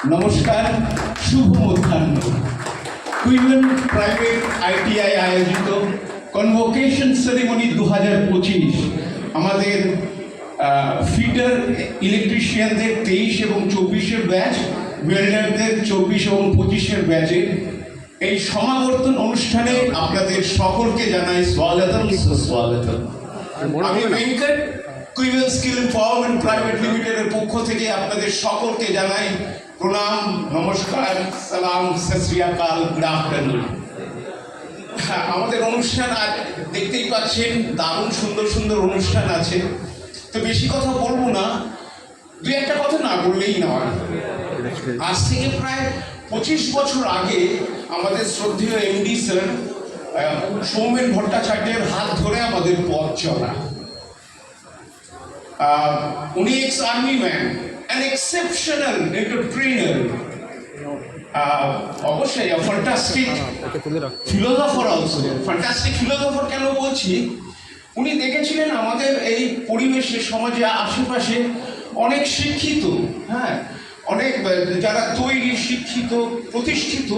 নমস্কার, শুভ মধ্যাহ্ন। কুইভেন private ITI আয়োজিত কনভোকেশন সেরিমনি 2025 আমাদের ফিটার ইলেকট্রিশিয়ানদের 23 এবং 24-এর ব্যাচ, ওয়েল্ডারদের 24 এবং 25-এর ব্যাচের এই সমাবর্তন অনুষ্ঠানে আপনাদের সকলকে জানাই স্বাগতম। আমি ভেঙ্কট, কুইভেন স্কিল এম্পাওয়ারমেন্ট প্রাইভেট লিমিটেডের পক্ষ থেকে আপনাদের সকলকে জানাই প্রণাম, নমস্কার, সালাম, সত শ্রী আকাল, গুড আফটারনুন। আমাদের অনুষ্ঠান আজ দেখতেই পাচ্ছেন, দারুণ সুন্দর সুন্দর অনুষ্ঠান আছে। তো বেশি কথা বলবো না, দুই একটা কথা না বললেই নয়। আজ থেকে প্রায় 25 বছর আগে আমাদের শ্রদ্ধেয় এমডি স্যার সৌমেন ভট্টাচার্যের হাত ধরে আমাদের পথ চলা। উনি ex army man, an exceptional entrepreneur, অবশ্যই a fantastic philosopher also. Fantastic philosopher কেন বলছি, উনি দেখেছিলেন আমাদের এই পরিবেশে, সমাজে, আশেপাশে অনেক শিক্ষিত, অনেক যারা তৈরি, শিক্ষিত, প্রতিষ্ঠিত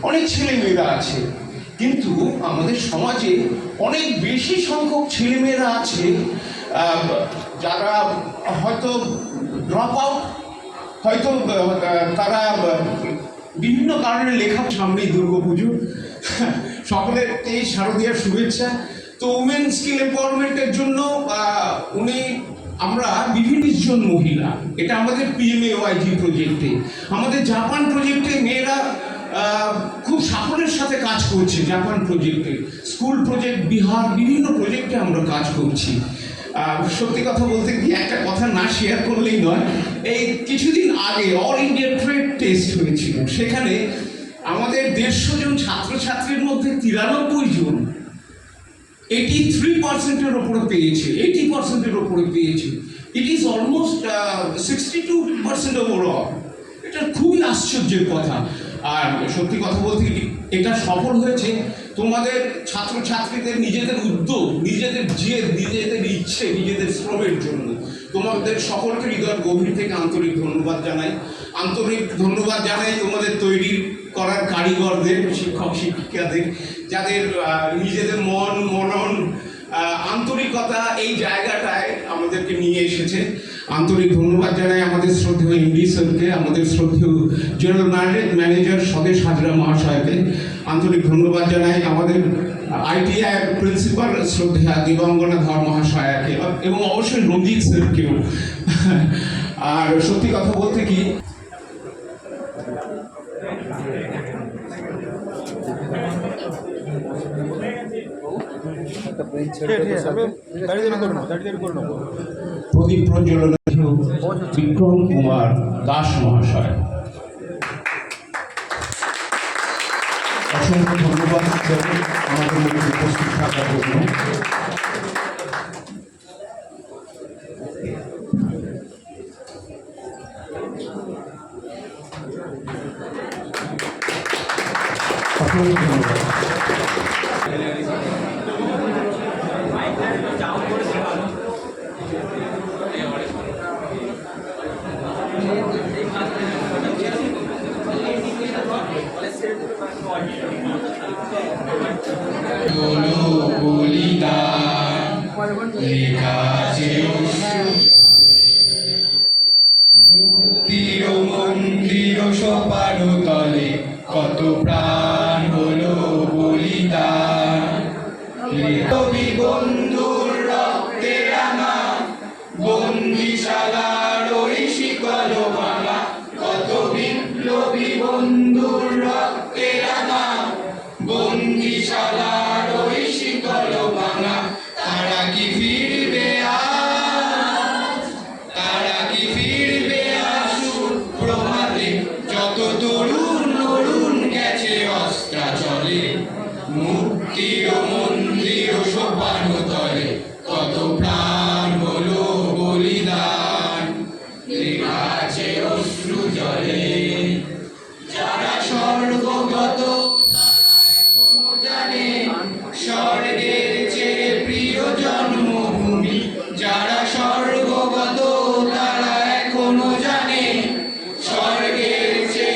অনেক ছেলেমেয়েরা আছে, কিন্তু আমাদের সমাজে অনেক বেশি সংখ্যক ছেলেমেয়েরা আছে যারা হয়তো ড্রপ আউট, হয়তো তারা বিভিন্ন কারণে লেখা। সামনেই দুর্গাপুজো, সকলের এই শারদীয়ার শুভেচ্ছা। তো উমেন স্কিল এম্পাওয়ারমেন্টের জন্য আমরা বিভিন্ন জন মহিলা, এটা আমাদের PMAYG প্রজেক্টে, আমাদের জাপান প্রজেক্টে মেয়েরা খুব সাফল্যের সাথে কাজ করছে। জাপান প্রজেক্টে, স্কুল প্রজেক্ট, বিহার, বিভিন্ন প্রজেক্টে আমরা কাজ করছি। সত্যি কথা বলতে কি, একটা কথা না শেয়ার করলেই নয়, এই কিছুদিন আগে অল ইন্ডিয়া ট্রেড টেস্ট হয়েছিল। সেখানে আমাদের 150 জন ছাত্রছাত্রীর মধ্যে 93 জন 83%-এর ওপরে পেয়েছে, 80%-এর ওপরে পেয়েছে। It is almost 62% overall. এটা খুবই আশ্চর্যের কথা। আর সত্যি কথা বলতে কি, এটা সফল হয়েছে তোমাদের ছাত্রছাত্রীদের নিজেদের উদ্যোগ, নিজেদের জেদ, নিজেদের ইচ্ছে, নিজেদের শ্রমের জন্য। তোমাদের সকলকে হৃদয়ের গভীর থেকে আন্তরিক ধন্যবাদ জানাই। আন্তরিক ধন্যবাদ জানাই তোমাদের তৈরি করার কারিগরদের, শিক্ষক শিক্ষিকাদের, যাদের নিজেদের মনন, আন্তরিকতা এই জায়গাটায় আমাদেরকে নিয়ে এসেছে। আন্তরিক ধন্যবাদ জানাই আমাদের শ্রদ্ধেয় এমডি স্যারকে, আমাদের শ্রদ্ধেয় জেনারেল ম্যানেজার স্বদেশ হাজরা মহাশয়কে। আন্তরিক ধন্যবাদ জানাই আমাদের ITI প্রিন্সিপাল শ্রদ্ধেয়া দিবঙ্গনা ধর মহাশয়াকে, এবং অবশ্যই রঞ্জিত স্যারকেও। আর সত্যি কথা বলতে কি, প্রদীপ প্রজ্বলন বিক্রম কুমার দাস মহাশয়, অসংখ্য ধন্যবাদ আমাদের মধ্যে উপস্থিত থাকার জন্য। অসংখ্য ধন্যবাদ। মন্দির সোপান তলে কত প্রাণ হলো বলিদান, কবি বন্ধুর রক্তে রাঙা বন্দিশালার ওই শিকল ভাঙা, কত বিপ্লবী বন্ধুর রক্তে রাঙা বন্দিশালার ওই শিকল ভাঙা। তারা কি ফিরবে আজ, তারা কি ফিরবে আসুর প্রভাতে, যত তরুণ তরুণ গেছে অস্ত্রাচলে, মুক্তির মন্দির সোপান তলে কত প্রাণ হলো বলিদান, আছে অশ্রু জলে। যারা স্বর্গগত এখনো জানে স্বর্গের চেয়ে প্রিয় জন্মভূমি, যারা স্বর্গগত তারা এখনো জানে স্বর্গের চেয়ে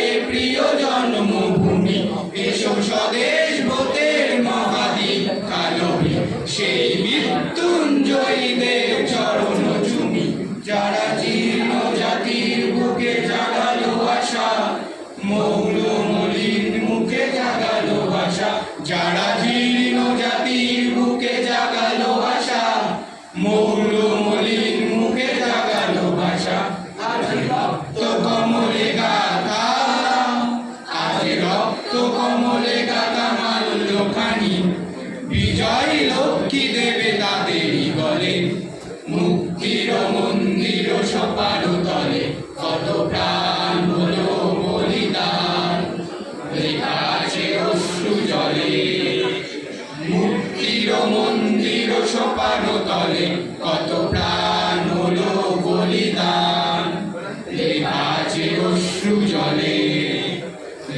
অশ্রু জলে,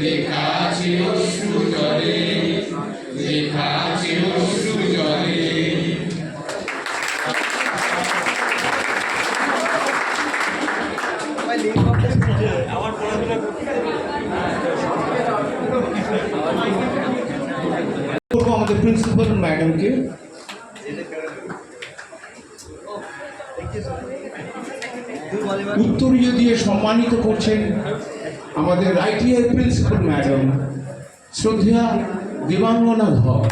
লেখা আছে অশ্রু জলে, লেখা আছে অশ্রু জলে। আমাদের প্রিন্সিপাল ম্যাডামকে উত্তরীয় দিয়ে সম্মানিত করছেন আমাদের আইটিআই প্রিন্সিপাল ম্যাডাম শ্রদ্ধেয়া দেবাঙ্গনা ধর।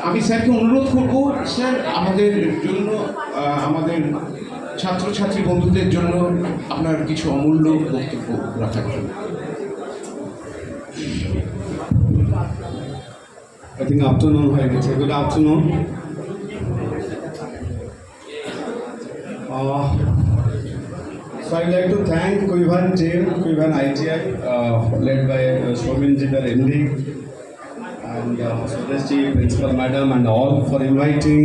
আমি স্যারকে অনুরোধ করবো স্যার আমাদের জন্য, আমাদের ছাত্রছাত্রী বন্ধুদের জন্য আপনার কিছু অমূল্য বক্তব্য রাখার জন্য। I think afternoon হয়ে গেছে। Good afternoon. So I'd like to thank Kuivan team, Kuivan ITI, led by Shobin Jidar MD and Suresh ji, Principal Madam, and all for inviting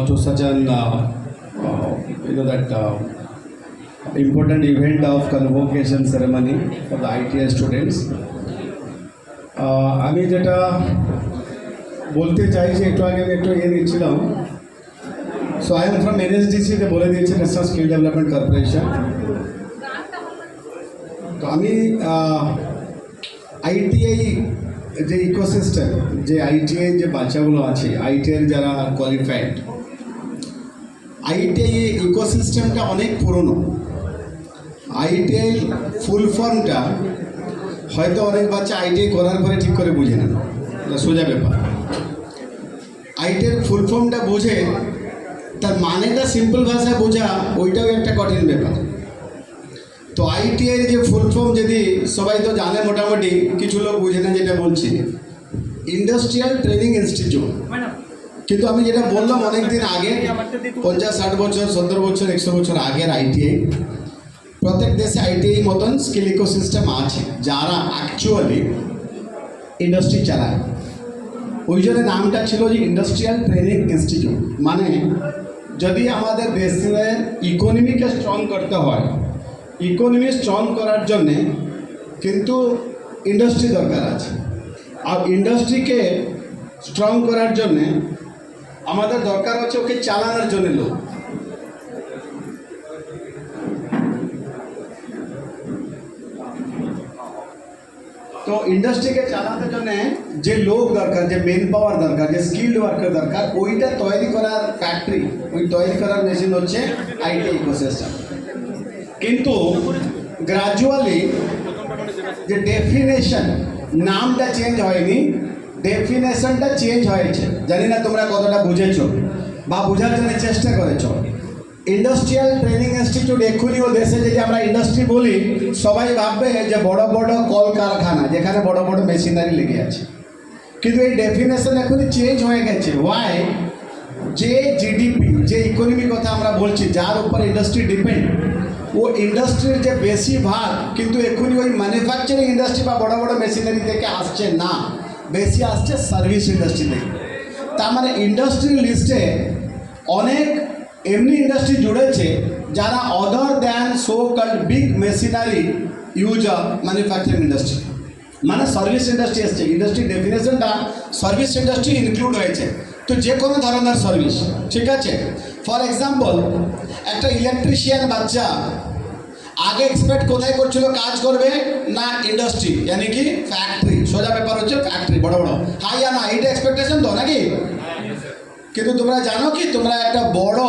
to such an important event of convocation ceremony for the ITI students. আমি যেটা বলতে চাইছি, একটু আগে আমি একটু দিচ্ছিলাম। So I am from এনএসডিসিতে বলে দিয়েছি, ন্যাশনাল স্কিল ডেভেলপমেন্ট কর্পোরেশন। তো আমি আইটিআই যে ইকোসিস্টেম, যে আইটিআই যে বাচ্চাগুলো আছে, আইটিআই যারা কোয়ালিফাইড, আইটিআই ইকোসিস্টেমটা অনেক পুরনো। আইটিআই ফুল ফর্মটা হয়তো অনেক বাচ্চা আইটিআই করার পরে ঠিক করে বুঝে না, সোজা ব্যাপার। আইটিআই ফুল ফর্মটা বোঝে, তার মানেটা সিম্পল ভাষায় বোঝা ওইটাও একটা কঠিন ব্যাপার। তো আইটিআই যে ফুল ফর্ম যদি সবাই তো জানে মোটামুটি, কিছু লোক বুঝে না যেটা বলছি, ইন্ডাস্ট্রিয়াল ট্রেনিং ইনস্টিটিউট। কিন্তু আমি যেটা বললাম অনেক দিন আগে, 50-60 বছর, 70 বছর, 100 বছর আগের আইটিআই, প্রত্যেক দেশে আইটিআই মতন স্কিল ইকোসিস্টেম আছে যারা অ্যাকচুয়ালি ইন্ডাস্ট্রি চালায়। ওই জন্য নামটা ছিল যে ইন্ডাস্ট্রিয়াল ট্রেনিং ইনস্টিটিউট। মানে যদি আমাদের দেশের ইকোনমিকে স্ট্রং করতে হয়, ইকোনমি স্ট্রং করার জন্যে কিন্তু ইন্ডাস্ট্রি দরকার আছে। আর ইন্ডাস্ট্রিকে স্ট্রং করার জন্যে আমাদের দরকার হচ্ছে ওকে চালানোর জন্য লোক। তো ইন্ডাস্ট্রিকে চালানোর জন্য যে লোক দরকার, যে মেন পাওয়ার দরকার, যে স্কিল্ড ওয়ার্কার দরকার, ওইটা তৈরি করার ফ্যাক্টরি, ওই তৈরি করার মেশিন হচ্ছে আইটি ইকোসিস্টেম। কিন্তু গ্রাজুয়ালি যে ডেফিনেশন, নামটা চেঞ্জ হয়নি, ডেফিনেশনটা চেঞ্জ হয়েছে। জানি না তোমরা কতটা বুঝেছো বা বোঝার জন্য চেষ্টা করেছো। ইন্ডাস্ট্রিয়াল ট্রেনিং ইনস্টিটিউট এক্ষুনি ও দেশে যদি আমরা ইন্ডাস্ট্রি বলি, সবাই ভাববে যে বড় বড় কলকারখানা যেখানে বড় বড় মেশিনারি লেগে আছে। কিন্তু এই ডেফিনেশন এখনই চেঞ্জ হয়ে গেছে। ওয়াই? যে জিডিপি, যে ইকোনমি কথা আমরা বলছি, যার উপর ইন্ডাস্ট্রি ডিপেন্ড, ও ইন্ডাস্ট্রির যে বেশি ভাগ কিন্তু এক্ষুনি ওই ম্যানুফ্যাকচারিং ইন্ডাস্ট্রি বা বড় বড় মেশিনারি থেকে আসছে না, বেশি আসছে সার্ভিস ইন্ডাস্ট্রি থেকে। তার মানে ইন্ডাস্ট্রির লিস্টে অনেক এমনি ইন্ডাস্ট্রি জুড়েছে যারা other than so called big machinery user manufacturing industry, মানে সার্ভিস ইন্ডাস্ট্রি এসছে। ইন্ডাস্ট্রি ডেফিনেশনটা সার্ভিস ইন্ডাস্ট্রি ইনক্লুড হয়েছে। তো যে কোনো ধরনের সার্ভিস, ঠিক আছে। ফর এক্সাম্পল, একটা ইলেকট্রিশিয়ান বাচ্চা আগে এক্সপেক্ট কোথায় করছিল কাজ করবে না? ইন্ডাস্ট্রি, यानी কি ফ্যাক্টরি। সোজা ব্যাপার হচ্ছে ফ্যাক্টরি, বড় বড়। হ্যাঁ ইয়া না, এইটা এক্সপেকটেশন তো নাকি? কিন্তু তোমরা জানো কি, তোমরা একটা বড়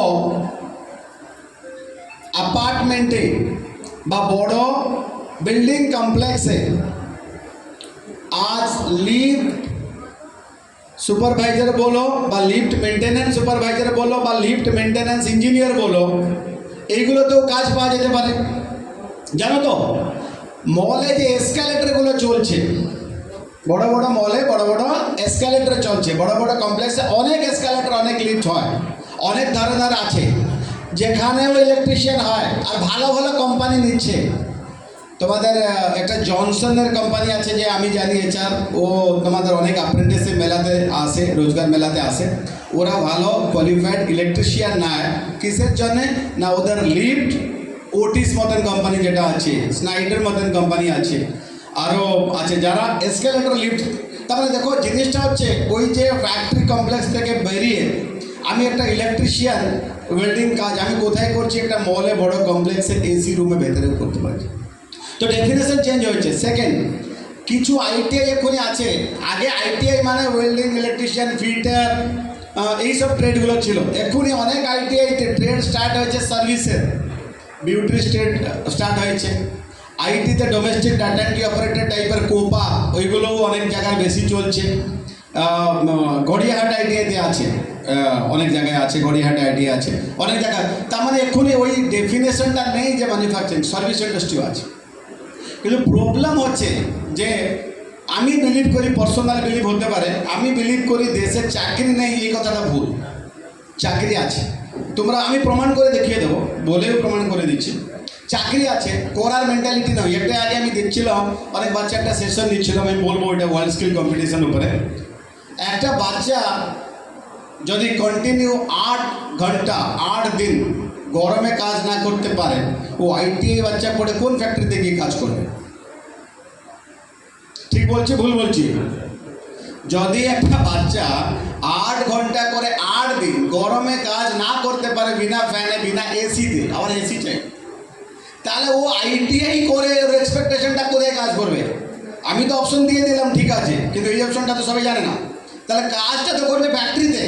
অ্যাপার্টমেন্টে বা বড় বিল্ডিং কমপ্লেক্সে আজ লিফট সুপারভাইজার বলো বা লিফট মেনটেন্যান্স সুপারভাইজার বলো বা লিফট মেনটেন্যান্স ইঞ্জিনিয়ার বলো, এইগুলোতেও কাজ পাওয়া যেতে পারে। জানো তো, মলে যে এসকালেটরগুলো চলছে, বড় বড় মলে বড় বড় এসকালেটর চলছে, বড় বড় কমপ্লেক্সে অনেক এসকালেটর, অনেক লিফট হয়, অনেক ধরনের আছে। যেখানেও ইলেকট্রিশিয়ান হয় আর ভালো ভালো কোম্পানি নিচ্ছে। তোমাদের একটা জনসনের কোম্পানি আছে যে আমি জানি এছাড়, ও তোমাদের অনেক অ্যাপ্রেন্টিসশিপ মেলাতে আসে, রোজগার মেলাতে আসে। ওরা ভালো কোয়ালিফাইড ইলেকট্রিশিয়ান নেয় কিসের জন্যে না, ওদের লিফট ওটিস মতন কোম্পানি যেটা আছে, স্নাইডার মতন কোম্পানি আছে, আরও আছে যারা এসকেলেটর লিফট। তারপরে দেখো জিনিসটা হচ্ছে ওই যে ফ্যাক্টরি কমপ্লেক্স থেকে বেরিয়ে আমি একটা ইলেকট্রিশিয়ান ওয়েল্ডিং কাজ আমি কোথায় করছি, একটা মলে বড় কমপ্লেক্সে এসি রুমে ভেতরেও করতে পারছি। তো ডেফিনেশন চেঞ্জ হয়েছে। সেকেন্ড, কিছু আইটিআই এখনই আছে, আগে আইটিআই মানে ওয়েল্ডিং, ইলেকট্রিশিয়ান, ফিটার, এইসব ট্রেডগুলো ছিল। এখনই অনেক আইটিআইতে ট্রেড স্টার্ট হয়েছে সার্ভিসের, বিউটি ট্রেড স্টার্ট হয়েছে। আইটিতে ডোমেস্টিক ডাটা এন্ট্রি অপারেটর টাইপের কোপা, ওইগুলোও অনেক জায়গায় বেশি চলছে। গড়িয়াহাট আইটিআইতে আছে, অনেক জায়গায় আছে, গড়িয়াহাট আইটিআই আছে অনেক জায়গায়। তার মানে এখনই ওই ডেফিনেশনটা নেই যে ম্যানুফ্যাকচারিং, সার্ভিস ইন্ডাস্ট্রিও আছে। কিন্তু প্রবলেম হচ্ছে যে আমি বিলিভ করি, পার্সোনাল বিলিভ হতে পারে, আমি বিলিভ করি দেশে চাকরি নেই, এই কথাটা ভুল। চাকরি আছে, তোমরা আমি প্রমাণ করে দেখিয়ে দেবো, বলেও প্রমাণ করে দিচ্ছি। চাকরি আছে, করার মেন্টালিটি নয়। একটা আগে আমি দেখছিলাম অনেক বাচ্চা একটা সেশন দিচ্ছিলাম, আমি বলবো এটা ওয়ার্ল্ড স্কিল কম্পিটিশন উপরে। একটা বাচ্চা যদি কন্টিনিউ 8 ঘন্টা 8 দিন গরমে কাজ না করতে পারে, ও আইটিআই বাচ্চা পড়ে কোন ফ্যাক্টরিতে গিয়ে কাজ করবে? ঠিক বলছি ভুল বলছি? যদি একটা বাচ্চা 8 ঘন্টা করে 8 দিন গরমে কাজ না করতে পারে, বিনা ফ্যানে বিনা এসিতে, আবার এসি চাই, তাহলে ও আইটিআই করে ওর এক্সপেকটেশনটা কোথায় কাজ করবে? আমি তো অপশন দিয়ে দিলাম, ঠিক আছে, কিন্তু এই অপশনটা তো সবাই জানে না। তাহলে কাজটা তো করবে ফ্যাক্টরিতে।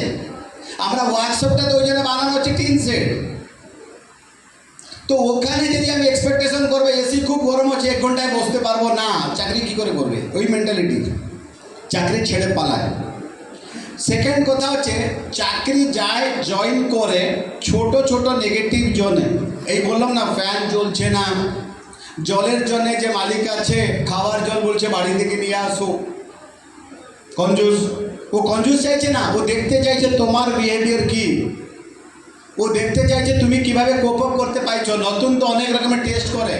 আমরা ওয়ার্কশপটা তো ওই জন্য বানানো হচ্ছে টিন সেট। তো ওখানে যদি আমি এক্সপেকটেশন করবো এসি খুব গরম হচ্ছে 1 ঘন্টায় বসতে পারবো না, চাকরি কি করে করবে? ওই মেন্টালিটি, চাকরি ছেড়ে পালায়। সেকেন্ড কথা হচ্ছে চাকরি যায় জয়েন করে ছোট ছোট নেগেটিভ জোনে, এই বললাম না ফ্যান চলছে না, জলের জন্য যে মালিক আছে খাওয়ার জল বলছে বাড়ি থেকে নিয়ে আসো, কঞ্জুস। ও কঞ্জুস চাইছে না, ও দেখতে চাইছে তোমার বিহেভিয়ার কি, ও দেখতে চাইছে তুমি কিভাবে কোপ আপ করতে পারছো। নতুন তো অনেক রকমের টেস্ট করে,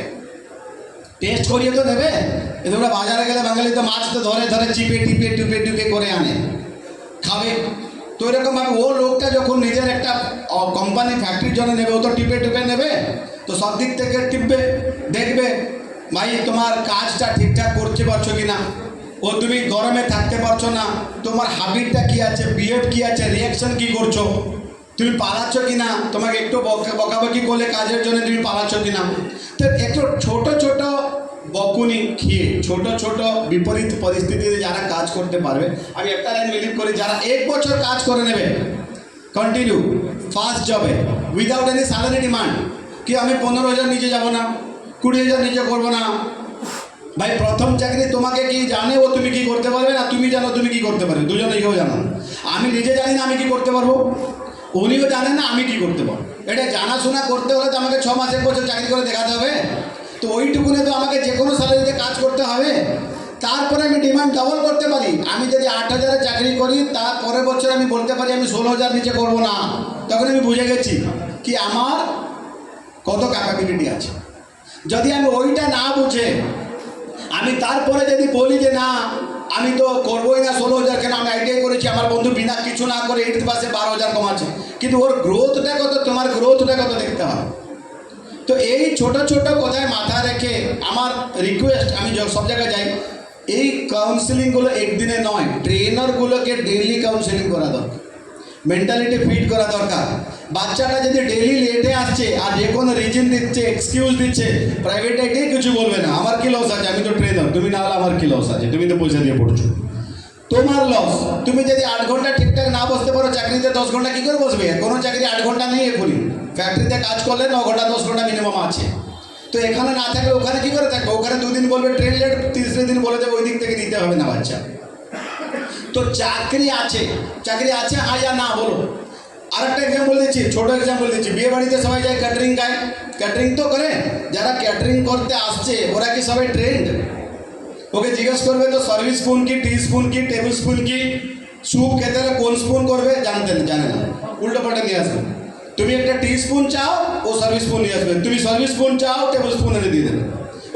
টেস্ট করিয়ে তো দেবে। তোমরা বাজারে গেলে বাঙালি তো মাছ তো ধরে ধরে চিপে টিপে টুপে টুপে করে আনে, খাবে। তো এরকমভাবে ও লোকটা যখন নিজের একটা কোম্পানি ফ্যাক্টরির জন্য নেবে, ও তো টিপে টুপে নেবে, তো সব দিক থেকে টিপবে, দেখবে ভাই তোমার কাজটা ঠিকঠাক করতে পারছো কি না, ও তুমি গরমে থাকতে পারছো না, তোমার হ্যাবিটটা কী আছে, বিহেভ কী আছে, রিয়াকশন কী করছো, তুমি পালাচ্ছ কি না, তোমাকে একটু বকাবকি করলে কাজের জন্য তুমি পালাচ্ছ কি না। তো একটু ছোট ছোট বকুনি খেয়ে ছোট ছোট বিপরীত পরিস্থিতিতে যারা কাজ করতে পারবে, আমি একটা লাইন বিলিভ করি, যারা 1 বছর কাজ করে নেবে কন্টিনিউ ফার্স্ট জবে উইদাউট এনি স্যালারি ডিমান্ড, কি আমি 15,000 নিচে যাব না, 20,000 নিচে করবো না। ভাই প্রথম চাকরি, তোমাকে কি জানে ও তুমি কি করতে পারবে না, তুমি জানো তুমি কি করতে পারবে, দুজনে কেউ জানো। আমি নিজে জানি না আমি কি করতে পারবো, উনিও জানেন না আমি কি করতে পারবো। এটা জানাশোনা করতে হলে তো আমাকে 6 মাস 1 বছর চাকরি করে দেখাতে হবে। তো ওইটুকুনে তো আমাকে যে কোনো স্যালারিতে কাজ করতে হবে। তারপরে আমি ডিমান্ড ডাবল করতে পারি। আমি যদি 8,000-এ চাকরি করি, তার পরের বছর আমি বলতে পারি আমি 16,000 নিচে করবো না। তখন আমি বুঝে গেছি কি আমার কত ক্যাপাবিলিটি আছে। যদি আমি ওইটা না বুঝে আমি তারপরে যদি বলি যে না আমি তো করবোই না 16,000, কেন আমি আইটিআই করেছি, আমার বন্ধু বিনা কিছু না করে 8th পাসে 12,000 কমাচ্ছে, কিন্তু ওর গ্রোথটা কত, তোমার গ্রোথটা কত দেখতে হবে। তো এই ছোট ছোট কথায় মাথা রেখে আমার রিকোয়েস্ট, আমি সব জায়গায় যাই, এই কাউন্সিলিংগুলো একদিনে নয়, ট্রেনারগুলোকে ডেইলি কাউন্সিলিং করা দরকার, মেন্টালিটি ফিট করা দরকার। বাচ্চাটা যদি ডেইলি লেটে আসছে আর যে কোনো রিজন দিচ্ছে, এক্সকিউজ দিচ্ছে, প্রাইভেট আইটিআই কিছু বলবে না, আমার কি লস আছে, আমি তো ট্রেনার, তুমি না হলে আমার কি লস আছে, তুমি তো পয়সা দিয়ে পড়ছো, তোমার লস। তুমি যদি 8 ঘন্টা ঠিকঠাক না বসতে পারো, চাকরিতে 10 ঘন্টা কী করে বসবে? কোনো চাকরি 8 ঘন্টা নেই এখনই, ফ্যাক্টরিতে কাজ করলে 9 ঘন্টা 10 ঘন্টা মিনিমাম আছে। তো এখানে না থাকলে ওখানে কী করে থাকবে? ওখানে 2 দিন বলবে ট্রেন লেট, 3 দিন বলে দেবে ওই দিক থেকে নিতে হবে না বাচ্চা। তো চাকরি আছে, চাকরি আছে হ্যাঁ या না বলো। আরেকটা এক্সাম্পল দিচ্ছি, ছোটো এক্সাম্পল দিচ্ছি, বিয়ে বাড়িতে সবাই যায় ক্যাটারিং খায়, ক্যাটারিং তো করে, যারা ক্যাটারিং করতে আসছে ওরা কি সবাই ট্রেন্ড? ওকে জিজ্ঞেস করবে তো সার্ভিস স্পুন কি, টি স্পুন কি, টেবিল স্পুন কি, স্যুপ খেতে হলে কোন স্পুন করবে, জানে না, উল্টো পাল্টা নিয়ে আসবে। তুমি একটা টি স্পুন চাও, ও সার্ভিস স্পুন নিয়ে আসবে। তুমি সার্ভিস স্পুন চাও, টেবিল স্পুন এনে দিয়ে দেবে।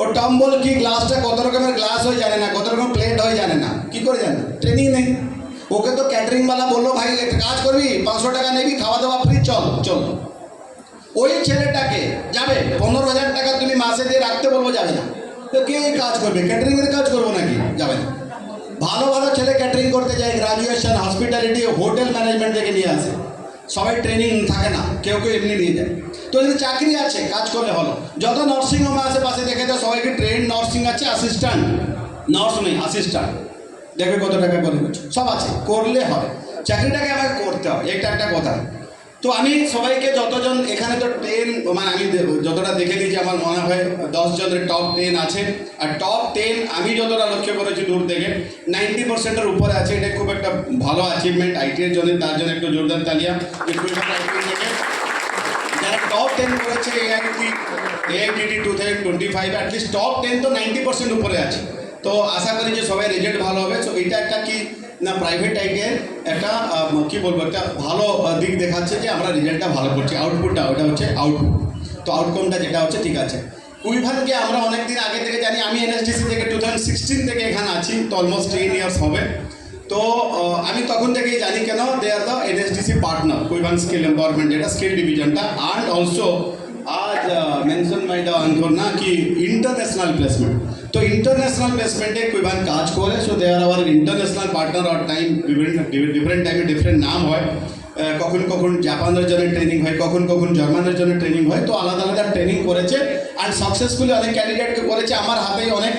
ও টম্বল কি গ্লাসটা কত রকমের গ্লাস হয় জানে না, কত রকম প্লেট হয় জানে না। কি করে জানে? ট্রেনিং নেই। ওকে তো ক্যাটারিংওয়ালা বললো ভাই একটা কাজ করবি, 500 টাকা নেবি, খাওয়া দাওয়া ফ্রি, চল চল। ওই ছেলেটাকে যাবে 15,000 টাকা তুমি মাসে দিয়ে রাখতে বলবো, যাবে না। তো কে কাজ করবে? ক্যাটারিংয়ের কাজ করবো নাকি? যাবে না। ভালো ভালো ছেলে ক্যাটারিং করতে যায়, গ্রাজুয়েশন, হসপিটালিটি, হোটেল ম্যানেজমেন্ট থেকে নিয়ে আসে। সবাই ট্রেনিং থাকে না, কেউ কেউ এমনি নিয়ে যায়। তো যদি চাকরি আছে, কাজ করলে হলো। যত নার্সিং হোমে আশেপাশে দেখে তো সবাইকে ট্রেন নার্সিং আছে, অ্যাসিস্ট্যান্ট নার্স নেই, অ্যাসিস্ট্যান্ট। দেখবে কত টাকা করে সব আছে, করলে হবে। চাকরিটাকে আমাকে করতে হবে, এটা একটা কথা। তো আমি সবাইকে যতজন এখানে তো 10, মানে আমি যতটা দেখে নিয়েছি আমার মনে হয় 10 জনের টপ 10 আছে। আর টপ 10 আমি যতটা লক্ষ্য করেছি দূর থেকে 90%-এর উপরে আছে। এটা খুব একটা ভালো অ্যাচিভমেন্ট আইটির জন্য, তার জন্য একটু জোরদার তালিয়া। যারা টপ 10 করেছে AITT 2025, অ্যাটলিস্ট টপ 10 তো 90% উপরে আছে। তো আশা করি যে সবাই রেজাল্ট ভালো হবে। সো এটা একটা কি না, প্রাইভেট আইটির একটা কী বলবো, একটা ভালো দিক দেখাচ্ছে যে আমরা রেজাল্টটা ভালো করছি। আউটপুটটা ওটা হচ্ছে আউটপুট। তো আউটকামটা যেটা হচ্ছে ঠিক আছে। কুইভানকে আমরা অনেক দিন আগে থেকে জানি। আমি NSDC থেকে 2016 থেকে এখানে আছি, তো অলমোস্ট 10 ইয়ার্স হবে। তো আমি তখন থেকেই জানি কেন they are the NSDC partner, কুইভান স্কিল এম্পাওয়ারমেন্ট, যেটা স্কিল ডিভিশনটা। অ্যান্ড অলসো आज मेंशन माय द आंसर ना कि इंटरनेशनल प्लेसमेंट। तो इंटरनेशनल प्लेसमेंटे कुइभान काज करे। So they are our international partner. और टाइम डिफरेंट टाइमे डिफरेंट नाम হয়। কখন কখন জাপানের জন্য ট্রেনিং হয়, কখন কখন জার্মানের জন্য ট্রেনিং হয়। তো আলাদা আলাদা ট্রেনিং করেছে আর সাকসেসফুলি অনেক ক্যান্ডিডেটকে করেছে। আমার হাতেই অনেক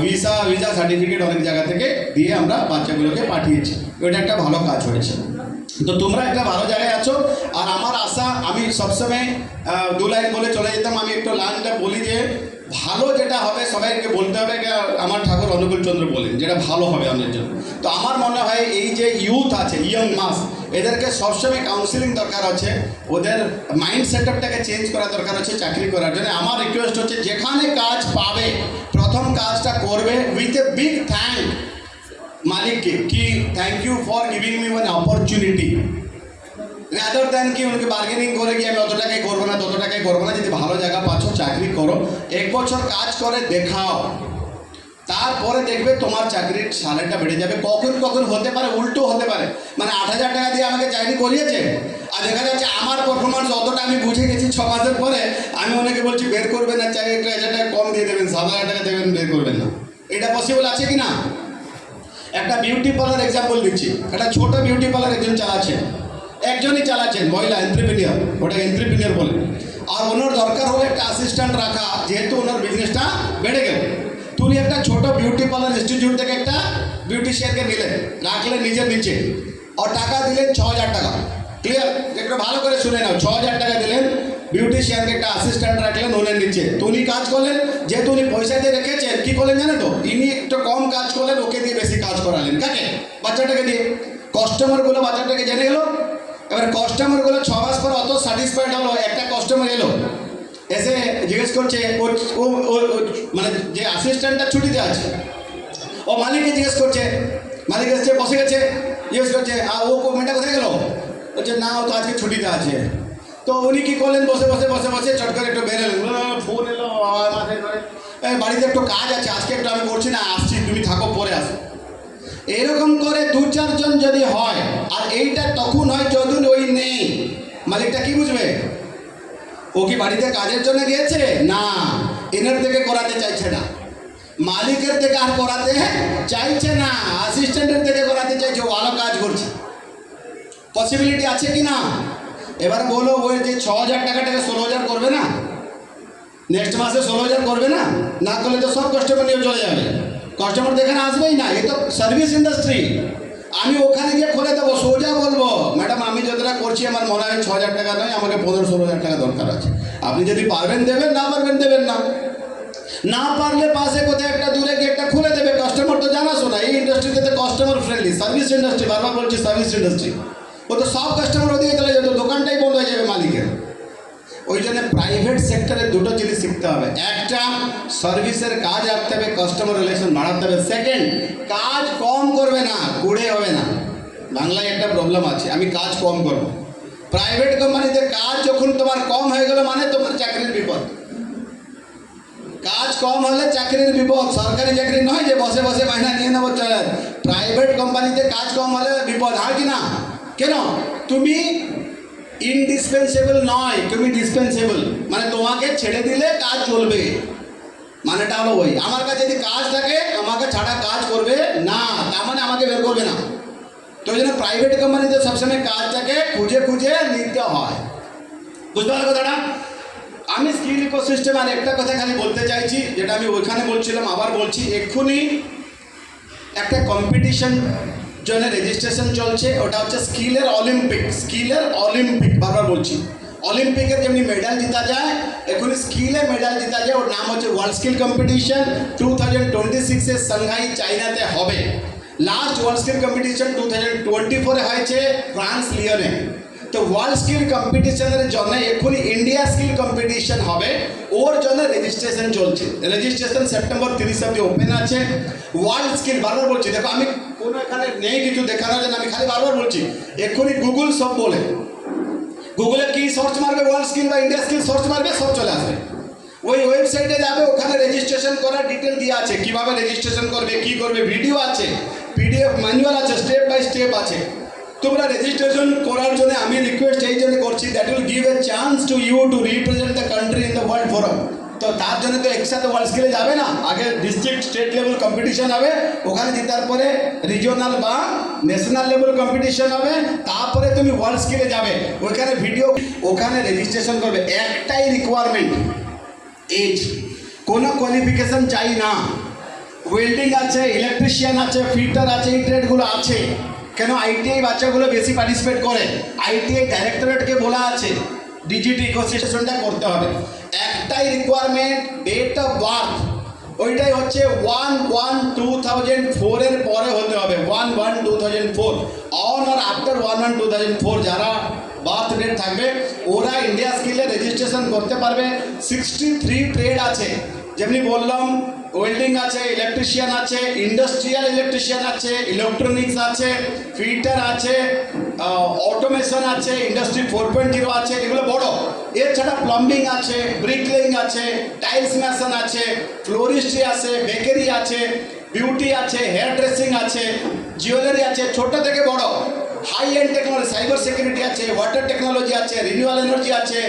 ভিসা সার্টিফিকেট অনেক জায়গা থেকে দিয়ে আমরা বাচ্চাগুলোকে পাঠিয়েছি। ওইটা একটা ভালো কাজ হয়েছে। তো তোমরা একটা ভালো জায়গায় আছো। আর আমার আশা, আমি সবসময় 2 লাইন বলে চলে যেতাম। আমি একটু লাইনটা বলি যে ভালো যেটা হবে সবাইকে বলতে হবে। আমার ঠাকুর অনুকূল চন্দ্র বলেন যেটা ভালো হবে আমাদের জন্য। তো আমার মনে হয় এই যে ইউথ আছে, ইয়ং মাস, এদেরকে সবসময় কাউন্সিলিং দরকার আছে। ওদের মাইন্ড সেটআপটাকে চেঞ্জ করা দরকার আছে চাকরি করার জন্য। আমার রিকোয়েস্ট হচ্ছে যেখানে কাজ পাবে প্রথম কাজটা করবে উইথ এ বিগ থ্যাঙ্ক মালিককে, কি thank you for giving me one opportunity, rather than কি উনকে বার্গেনিং করে কি আমি অত টাকাই করবো না, তত টাকাই করবো না। যদি ভালো জায়গা পাচ্ছ চাকরি করো, 1 বছর কাজ করে দেখাও, তারপরে দেখবে তোমার চাকরির স্যালারিটা বেড়ে যাবে। কখন কখন হতে পারে উল্টো হতে পারে, মানে 8,000 টাকা দিয়ে আমাকে চাকরি করিয়েছে আর দেখা যাচ্ছে আমার পারফরমেন্স অতটা আমি বুঝে গেছি 6 মাসের পরে আমি অনেকে বলছি বের করবেন না, চাই একটু 1,000 টাকা কম দিয়ে দেবেন, 7,000 টাকা দেবেন, বের করবেন না। এটা পসিবল আছে কি না? একটা বিউটি পার্লার এক্সাম্পল দিচ্ছি। একটা ছোট বিউটি পার্লার একজন চালাচ্ছেন, একজনই চালাচ্ছেন, মহিলা এন্ট্রিপ্রেনিয়ার, ওটা এন্ট্রিপ্রেনিয়ার বলে। আর ওনার দরকার হলো একটা অ্যাসিস্ট্যান্ট রাখা, যেহেতু ওনার বিজনেসটা বেড়ে গেল। তুমি একটা ছোট বিউটি পার্লার ইনস্টিটিউট থেকে একটা বিউটিশিয়ানকে নিলেন, রাখলেন নিজের নিচে, আর টাকা দিলেন 6,000 টাকা। ক্লিয়ার? একটু ভালো করে শুনে নাও। 6,000 টাকা দিলেন, বিউটিশিয়ানকে একটা অ্যাসিস্ট্যান্ট রাখলেন ওনার নিচে। তো উনি কাজ করলেন, যেহেতু উনি পয়সা দিয়ে রেখেছেন, কী করলেন জানে তো, ইনি একটু কম কাজ করলেন, ওকে দিয়ে বেশি কাজ করালেন। কাকে? বাচ্চাটাকে দিয়ে। কাস্টমারগুলো বাচ্চাটাকে জেনে গেল। এবার কাস্টমারগুলো 6 মাস পর অত স্যাটিসফাইড হলো। একটা কাস্টমার এলো, এসে জিজ্ঞেস করছে, ও মানে যে অ্যাসিস্ট্যান্টটা ছুটিতে আছে, ও মালিককে জিজ্ঞেস করছে, মালিক এসছে বসে গেছে, জিজ্ঞেস করছে ও মেয়েটা কোথায় গেলো? বলছে না, ও তো আজকে ছুটিতে আছে। তো উনি কী করলেন, বসে বসে বসে বসে চট করে একটু বেরোলেন, ফোন এলো মাথায় ধরে, বাড়িতে একটু কাজ আছে, আজকে একটু আমি করছি না, আসছি, তুমি থাকো, পরে আসো। এরকম করে 2-4 জন যদি হয়, আর এইটা তখন হয় যখন ওই নেই, মালিকটা কি বুঝবে? ও কি বাড়িতে কাজের জন্য গিয়েছে? না, এনার থেকে করাতে চাইছে না, মালিকের থেকে আর করাতে চাইছে না, অ্যাসিস্ট্যান্টের থেকে করাতে চাইছে। ও ভালো কাজ করছে। পসিবিলিটি আছে কি না? এবার বলো, ওই যে 6,000 টাকাটাকে 16,000 করবে না? নেক্সট মাসে 16,000 করবে না? না করলে তো সব কাস্টমার নিয়ে চলে যাবে, কাস্টমার তো এখানে আসবেই না। এ তো সার্ভিস ইন্ডাস্ট্রি। আমি ওখানে গিয়ে খুলে দেবো, সোজা বলবো, ম্যাডাম আমি যতটা করছি আমার মনে হয় 6,000 টাকা নয়, আমাকে 15-16,000 টাকা দরকার আছে। আপনি যদি পারবেন দেবেন, না পারবেন দেবেন না। না পারলে পাশে কোথায় একটা দূরে গিয়ে একটা খুলে দেবে। কাস্টমার তো জানাশোনা, এই ইন্ডাস্ট্রিতে তো কাস্টমার ফ্রেন্ডলি, সার্ভিস ইন্ডাস্ট্রি, বারবার বলছি সার্ভিস ইন্ডাস্ট্রি। ও তো সব কাস্টমার ওদিকে চলে যেত, দোকানটাই বন্ধ হয়ে যাবে মালিকের। ওই জন্য প্রাইভেট সেক্টরে 2টো জিনিস শিখতে হবে। একটা, সার্ভিসের কাজ রাখতে হবে, কাস্টমার রিলেশন বাড়াতে হবে। সেকেন্ড, কাজ কম করবে না, কুড়ে হবে না। বাংলায় একটা প্রবলেম আছে, আমি কাজ কম করব। প্রাইভেট কোম্পানিতে কাজ যখন তোমার কম হয়ে গেল মানে তোমার চাকরির বিপদ। কাজ কম হলে চাকরির বিপদ। সরকারি চাকরি নয় যে বসে বসে মাইনা নিয়ে নেবো চলে। প্রাইভেট কোম্পানিতে কাজ কম হলে বিপদ, হয় কি না? কেন? তুমি ইনডিসপেন্সেবল নয়, তুমি ডিসপেন্সেবল, মানে তোমাকে ছেড়ে দিলে কাজ চলবে। মানেটা হলো ওই, আমার কাছে যদি কাজ থাকে আমাকে ছাড়া কাজ করবে না, তার মানে আমাকে বের করবে না। তো ওই জন্য প্রাইভেট কোম্পানিতে সবসময় কাজটাকে খুঁজে খুঁজে নিতে হয়। বুঝতে পারো কথাটা? আমি স্কিল ইকোসিস্টেম আর একটা কথা খালি বলতে চাইছি, যেটা আমি ওইখানে বলছিলাম আবার বলছি। এক্ষুনি একটা কম্পিটিশন জন্য রেজিস্ট্রেশন চলছে, ওটা হচ্ছে স্কিলের অলিম্পিক। স্কিলের অলিম্পিক, বারবার বলছি, অলিম্পিকের যেমনি মেডাল জিতা যায়, এক্ষুনি স্কিলে মেডাল জিতা যায়। ওর নাম হচ্ছে ওয়ার্ল্ড স্কিল কম্পিটিশন। 2026 সাংহাই চাইনাতে হবে। লাস্ট ওয়ার্ল্ড স্কিল কম্পিটিশন 2024 হয়েছে ফ্রান্স লিওনে। তো ওয়ার্ল্ড স্কিল কম্পিটিশনের জন্য এক্ষুনি ইন্ডিয়া স্কিল কম্পিটিশন হবে, ওর জন্য রেজিস্ট্রেশন চলছে। রেজিস্ট্রেশন সেপ্টেম্বর 30 অব্দি ওপেন আছে। ওয়ার্ল্ড স্কিল, বারবার বলছি, দেখো আমি কোনো এখানে নেই কিছু দেখানোর জন্য, আমি খালি বারবার বলছি, এক্ষুনি গুগল সব বলে, গুগলে কি সার্চ মারবে, ওয়ার্ল্ড স্কিল বা ইন্ডিয়া স্কিল সার্চ মারবে, সব চলে আসবে। ওই ওয়েবসাইটে যাবে, ওখানে রেজিস্ট্রেশন করার ডিটেল দেওয়া আছে, কীভাবে রেজিস্ট্রেশন করবে, কী করবে, ভিডিও আছে, পিডিএফ ম্যানুয়াল আছে, স্টেপ বাই স্টেপ আছে। তোমরা রেজিস্ট্রেশন করার জন্য আমি রিকোয়েস্ট এই জন্য করছি, that will give a chance to you to represent the country in the world forum. তো তার জন্য তো একসাথে ওয়ার্ল্ড স্কিলে যাবে না, আগে ডিস্ট্রিক্ট স্টেট লেভেল কম্পিটিশন হবে, ওখানে জেতার পরে রিজিওনাল বা ন্যাশনাল লেভেল কম্পিটিশন হবে, তারপরে তুমি ওয়ার্ল্ড স্কিলে যাবে, ওইখানে ভিডিও, ওখানে রেজিস্ট্রেশন করবে। একটাই রিকোয়ারমেন্ট, এজ, কোনো কোয়ালিফিকেশন চাই না। ওয়েল্ডিং আছে, ইলেকট্রিশিয়ান আছে, ফিটার আছে, এই ট্রেডগুলো আছে। কেন? আইটিআই বাচ্চাগুলো বেশি পার্টিসিপেট করে। আইটিআই ডাইরেক্টরেটকে বলা আছে ডিজিটি ইকোসিস্টেমটা করতে হবে। একটাই রিকোয়ারমেন্ট, ডেট অফ বার্থ, ওইটাই হচ্ছে 1/1/2004 এর পরে হতে হবে। 1/1/2004 অন আর আফটার 1/1/2004 যারা বার্থ ডেট থাকবে ওরা ইন্ডিয়া স্কিলে রেজিস্ট্রেশন করতে পারবে। 63 ট্রেড আছে, যেমনি বললাম, ওয়েল্ডিং আছে, ইলেকট্রিশিয়ান আছে, ইন্ডাস্ট্রিয়াল ইলেকট্রিশিয়ান আছে, ইলেকট্রনিক্স আছে, ফিটার আছে, অটোমেশন আছে, ইন্ডাস্ট্রি 4.0 আছে, এগুলো বড়। এছাড়া প্লাম্বিং আছে, ব্রিকলেইং আছে, টাইলস মেশন আছে, ফ্লোরিস্ট্রি আছে, বেকারি আছে, বিউটি আছে, হেয়ার ড্রেসিং আছে, জুয়েলারি আছে, ছোট থেকে বড়। High end technology, cyber security আছে, ওয়াটার টেকনোলজি আছে, রিনিউয়াল এনার্জি আছে,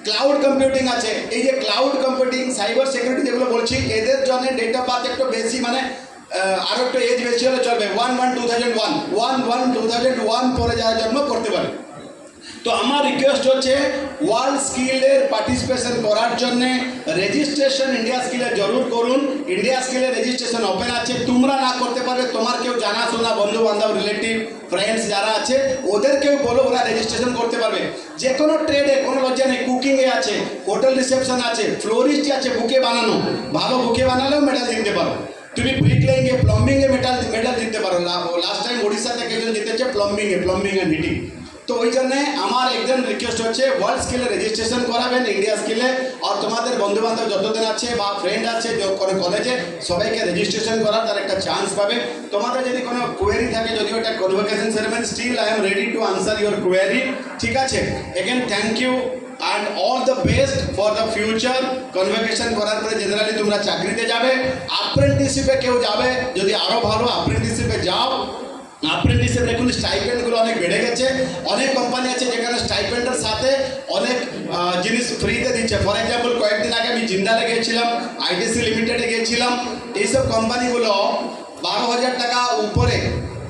ক্লাউড কম্পিউটিং আছে। এই যে ক্লাউড কম্পিউটিং, সাইবার সিকিউরিটি যেগুলো বলছি, এদের জন্য ডেট অফ বার্থ একটু বেশি, মানে আরও একটু এজ বেশি হলে চলবে। 1/1/2001 1/1/2001 পরে যারা জন্ম করতে পারে। তো আমার রিকোয়েস্ট হচ্ছে ওয়ার্ল্ড স্কিলের পার্টিসিপেশন করার জন্যে রেজিস্ট্রেশন ইন্ডিয়া স্কিলে জরুর করুন। ইন্ডিয়া স্কিলে রেজিস্ট্রেশন ওপেন আছে, তোমরা না করতে পারবে, তোমার কেউ জানাশোনা বন্ধু বান্ধব রিলেটিভ ফ্রেন্ডস যারা আছে ওদেরকেও বলো, ওরা রেজিস্ট্রেশন করতে পারবে। যে কোনো ট্রেডে কোনো লজ্জা নেই, কুকিংয়ে আছে, হোটেল রিসেপশন আছে, ফ্লোরিস্ট আছে, বুকে বানানো, ভালো বুকে বানালেও মেডাল দিতে পারো। তুমি ব্রিকলেইংয়ে, প্লাম্বিংয়ে মেডাল দিতে পারো। লাস্ট টাইম ওড়িশা থেকে একজন জিতেছে প্লাম্বিং অ্যান্ড হিটিং। তো ওই জন্যে আমার একদম রিকোয়েস্ট হচ্ছে ওয়ার্ল্ড স্কিলে রেজিস্ট্রেশন করাবেন ইন্ডিয়া স্কিলে। আর তোমাদের বন্ধুবান্ধব যতদিন আছে বা ফ্রেন্ড আছে কলেজে, সবাইকে রেজিস্ট্রেশন করার তার একটা চান্স পাবে। তোমাদের যদি কোনো কোয়েরি থাকে, যদি ওটা convocation ceremony, still I am ready to answer your query. ঠিক আছে? Again thank you and all the best for the future. Convocation করার পরে জেনারেলি তোমরা চাকরিতে যাবে, অ্যাপ্রেন্টিসশিপে কেউ যাবে, যদি আরও ভালো অ্যাপ্রেন্টিসশিপে যাও। অ্যাপ্রেন্টিসের দেখুন স্টাইপেন্ডগুলো অনেক বেড়ে গেছে। অনেক কোম্পানি আছে যেখানে স্টাইপেন্ডের সাথে অনেক জিনিস ফ্রিতে দিচ্ছে। ফর এক্সাম্পল, কয়েকদিন আগে আমি জিন্দালে গিয়েছিলাম, আইটিসি লিমিটেডে গিয়েছিলাম। এইসব কোম্পানিগুলো 12,000 টাকা উপরে,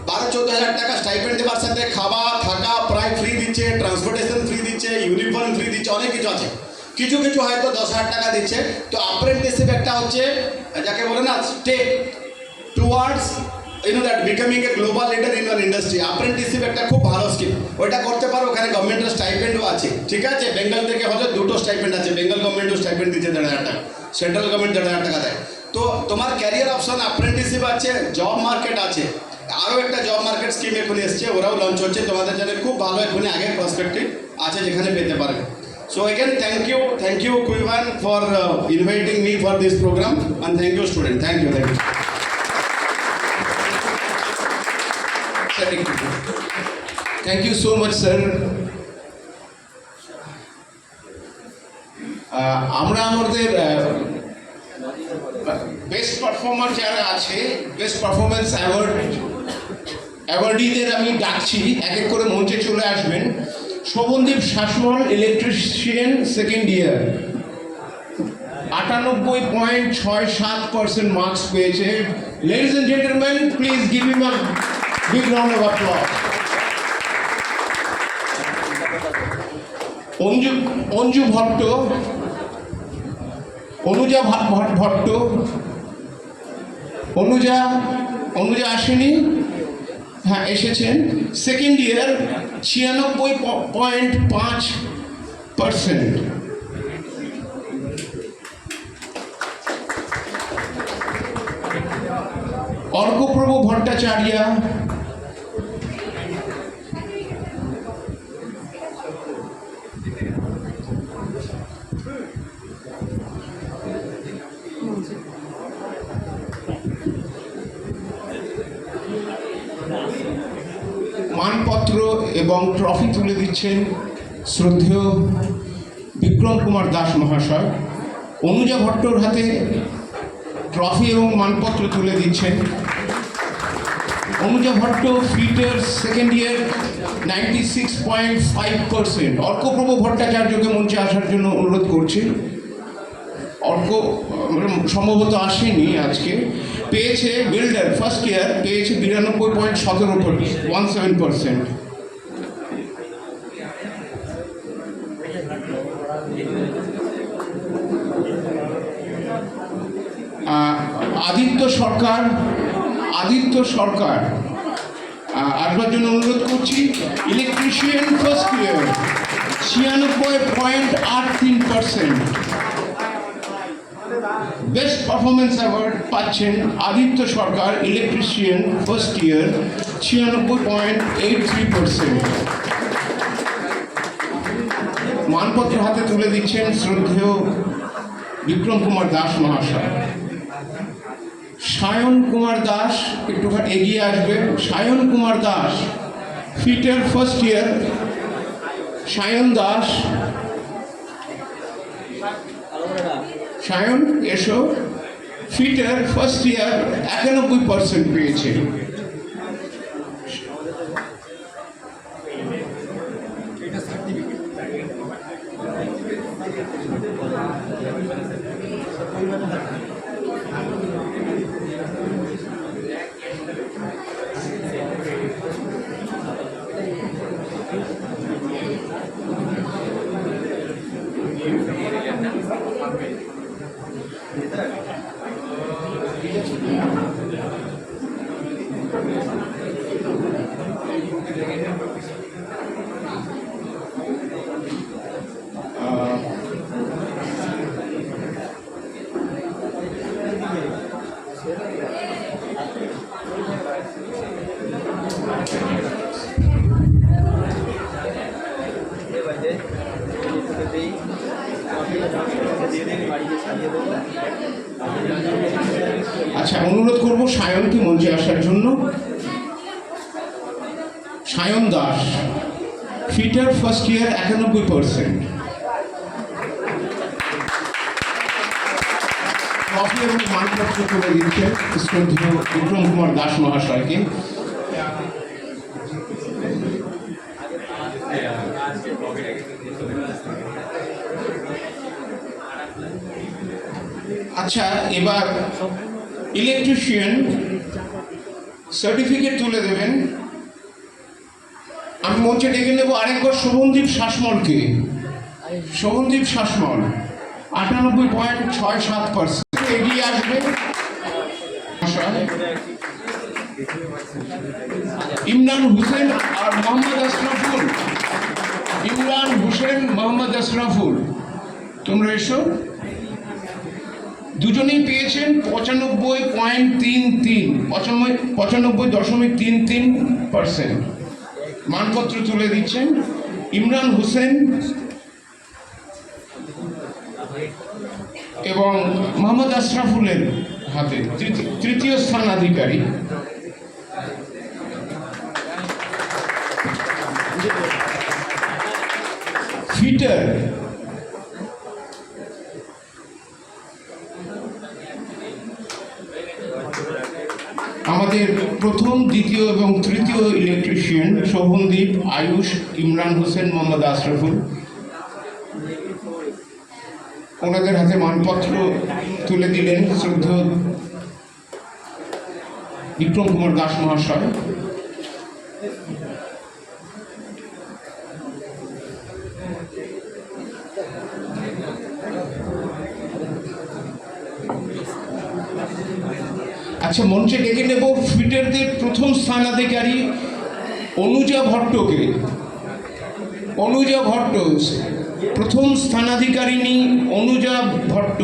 12-14,000 টাকা স্টাইপেন্ড দেওয়ার সাথে খাওয়া থাকা প্রায় ফ্রি দিচ্ছে, ট্রান্সপোর্টেশন ফ্রি দিচ্ছে, ইউনিফর্ম ফ্রি দিচ্ছে, অনেক কিছু আছে। কিছু কিছু হয়তো 10,000 টাকা দিচ্ছে। তো অ্যাপ্রেন্টিসশিপ একটা হচ্ছে যাকে বলে না step towards that becoming a global leader in your industry. Apprenticeship একটা খুব ভালো স্কিম, ওইটা করতে পারো। ওখানে গভর্নমেন্টের স্টাইপেন্ডও আছে। ঠিক আছে? বেঙ্গল থেকে হয়তো 2টো স্টাইপেন্ড আছে, বেঙ্গল গভর্নমেন্টও স্টাইপেন্ড দিচ্ছে 1,500 টাকা, সেন্ট্রাল গভর্নমেন্ট 1,500 টাকা দেয়। তো তোমার ক্যারিয়ার অপশন অ্যাপ্রেন্টিসশিপ আছে, জব মার্কেট আছে। আরও একটা জব মার্কেট স্কিম এখন এসছে, ওরাও লঞ্চ হচ্ছে, তোমাদের জন্য খুব ভালো এখনই আগের প্রসপেক্টিভ আছে যেখানে পেতে পারবে। So again, thank you Kuivan for inviting me for this program, and thank you student, thank you. Thank you so much, sir. আমরা আমাদের বেস্ট পারফর্মার যারা আছে, বেস্ট পারফরমেন্স অ্যাওয়ার্ডিদের আমি ডাকছি, এক এক করে মঞ্চে চলে আসবেন। Shovandeep Sasmal, electrician, second year, 98.67% marks পেয়েছে। Ladies and gentleman, please give him a big round of applause. Anju Bhatt, Anuja Bhatt, Anuja আসেনি, হ্যাঁ এসেছেন, সেকেন্ড ইয়ার, 96.5%। অর্কপ্রভ ভট্টাচার্য, মানপত্র এবং ট্রফি তুলে দিচ্ছেন শ্রদ্ধেয় বিক্রম কুমার দাস মহাশয়। অনুজা ভট্টর হাতে ট্রফি এবং মানপত্র তুলে দিচ্ছেন। Anuja Bhatt, fitter, second year, 96.5%। Arkaprabha ভট্টাচার্যকে মঞ্চে আসার জন্য অনুরোধ করছি। অর্ক সম্ভবত আসেনি আজকে। পেয়েছে বিল্ডার, ফার্স্ট ইয়ার, পেয়েছে 92.17%। আদিত্য সরকার আসবার জন্য অনুরোধ করছি। Electrician, first year, 96.83%। Best performance award পাচ্ছেন আদিত্য সরকার, ইলেকট্রিশিয়ান, ফার্স্ট ইয়ার, 96.83%। মানপত্র হাতে তুলে দিচ্ছেন শ্রদ্ধেয় বিক্রম কুমার দাস মহাশয়। সায়ন কুমার দাস একটু এগিয়ে আসবেন। Sayan Kumar Das, fitter, first year, Sayan Das, Sayan এসো, ফিটার, ফার্স্ট ইয়ার, 91% পেয়েছে। আচ্ছা, অনুরোধ করব সায়নকে মঞ্চে আসার জন্য। Sayan Das, fitter, first year, 91%। Trophy এবং মানপত্র তুলে দিচ্ছেন শ্রদ্ধেয় বিক্রম কুমার দাস মহাশয়কে। আচ্ছা, এবার ইলেকট্রিশিয়ান সার্টিফিকেট তুলে দেবেন। আমি মঞ্চে ডেকে নেব আরেকবার শোভনদীপ শাসমলকে। শোভনদীপ শাসমল, 98.67%। এগিয়ে আসবে। ইমরান হোসেন আর মোহাম্মদ আশরাফুল। ইমরান হোসেন, মোহাম্মদ আশরাফুল, তোমরা এসো। দুজনেই পেয়েছেন 95.33%। মানপত্র তুলে দিচ্ছেন ইমরান হোসেন এবং মোহাম্মদ আশরাফুলের হাতে, তৃতীয় স্থান অধিকারী। ফিটার আমাদের প্রথম, দ্বিতীয় এবং তৃতীয় ইলেকট্রিশিয়ান শোভনদীপ, আয়ুষ, ইমরান হোসেন, মোহাম্মদ আশরাফুল, ওনাদের হাতে মানপত্র তুলে দিলেন শ্রদ্ধেয় বিক্রম কুমার দাস মহাশয়। আচ্ছা, মঞ্চে ডেকে নেব ফিটারদের প্রথম স্থানাধিকারী অনুজা ভট্টকে। অনুজা ভট্ট, প্রথম স্থানাধিকারিণী অনুজা ভট্ট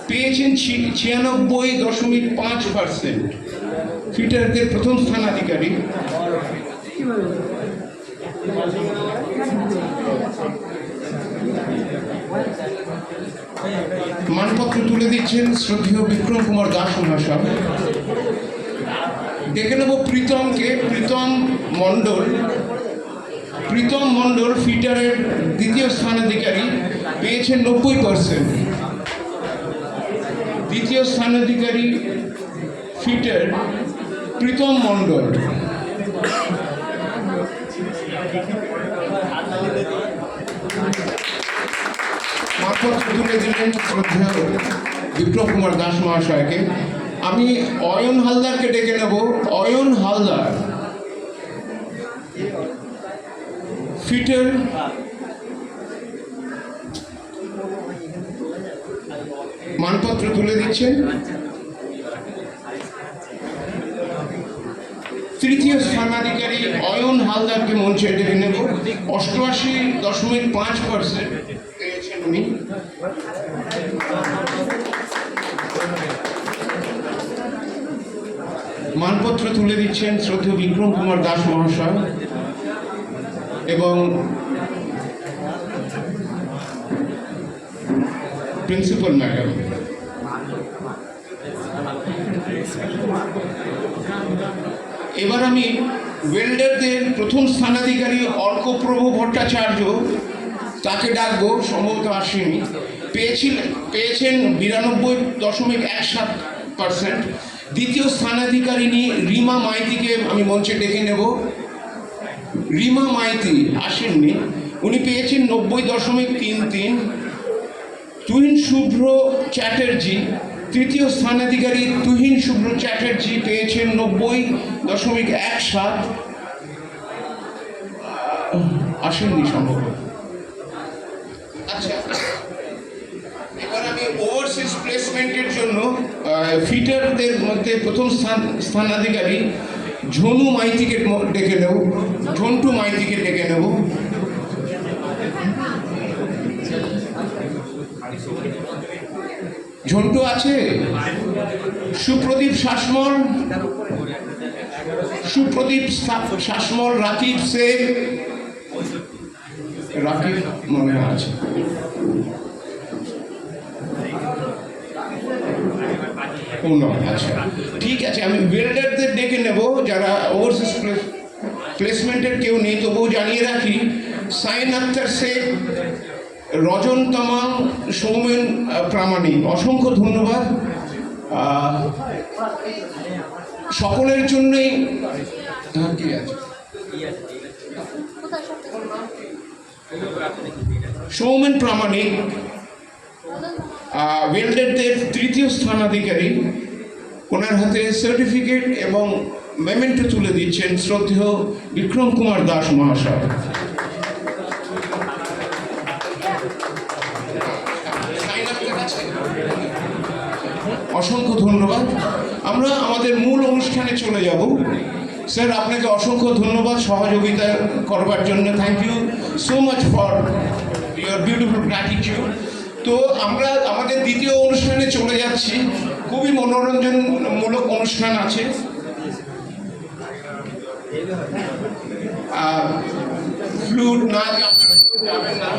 পেয়েছেন 96.5%। ফিটারদের প্রথম স্থানাধিকারী। মানপত্র তুলে দিচ্ছেন শ্রদ্ধেয় বিক্রম কুমার দাস মহাশয়। ডেকে নেব প্রীতমকে। প্রীতম মণ্ডল ফিটারের দ্বিতীয় স্থানাধিকারী, পেয়েছেন 90%। দ্বিতীয় স্থানাধিকারী ফিটার প্রীতম মণ্ডল। মানপত্র তুলে দিলেন শ্রদ্ধেয় বিক্রম কুমার দাস মহাশয়কে। আমি অয়ন হালদারকে ডেকে নেব। অয়ন হালদার ফিটার, মানপত্র তুলে দিচ্ছেন। তৃতীয় স্থানাধিকারী অয়ন হালদারকে মঞ্চে ডেকে নেব। 88.5% পেয়েছেন উনি। মানপত্র তুলে দিচ্ছেন শ্রদ্ধেয় বিক্রম কুমার দাস মহাশয় এবং প্রিন্সিপাল ম্যাডাম। এবার আমি ওয়েল্ডারদের প্রথম স্থানাধিকারী অর্কপ্রভ ভট্টাচার্য, তাকে ডাকবো, সম্ভবত আসেনি। পেয়েছেন 92.17%। দ্বিতীয় স্থানাধিকারিণী রিমা মাইতিকে আমি মঞ্চে ডেকে নেব। রিমা মাইতি আসেননি, উনি পেয়েছেন 90.33। তুহিন শুভ্র চ্যাটার্জি, তৃতীয় স্থানাধিকারী তুহিন শুভ্র চ্যাটার্জি পেয়েছেন 90.17। আসেননি সম্ভব। আচ্ছা, এবার আমি ওভারসিজ প্লেসমেন্টের জন্য ফিটারদের মধ্যে প্রথম স্থানাধিকারী ঝনু মাইতিকে ডেকে নেব। ঝন্টু মাইতিকে ডেকে নেব। ঝন্টু আছে? সুপ্রদীপ শাসমল, রাকিব শেখ, রাকিব মনে আছে। আচ্ছা, ঠিক আছে, আমি ওয়েল্ডারদের ডেকে নেব যারা ওভারসিজ প্লেসমেন্টের কেউ নেই, তবুও জানিয়ে রাখি। সাইন আক্তার শেখ, রজন তামাং, সৌমেন প্রামাণিক, অসংখ্য ধন্যবাদ সকলের জন্যই। কি আছে? সৌমেন প্রামাণিক ওয়েল্ডারদের তৃতীয় স্থানাধিকারী, ওনার হাতে সার্টিফিকেট এবং মেমেন্টো তুলে দিচ্ছেন শ্রদ্ধেয় বিক্রম কুমার দাস মহাশয়। অসংখ্য ধন্যবাদ। আমরা আমাদের মূল অনুষ্ঠানে চলে যাব। স্যার, আপনাকে অসংখ্য ধন্যবাদ সহযোগিতা করবার জন্য। Thank you so much for your beautiful gratitude. তো আমরা আমাদের দ্বিতীয় অনুষ্ঠানে চলে যাচ্ছি। খুবই মনোরঞ্জনমূলক অনুষ্ঠান আছে। ফ্লুট নাচ যাবেন না।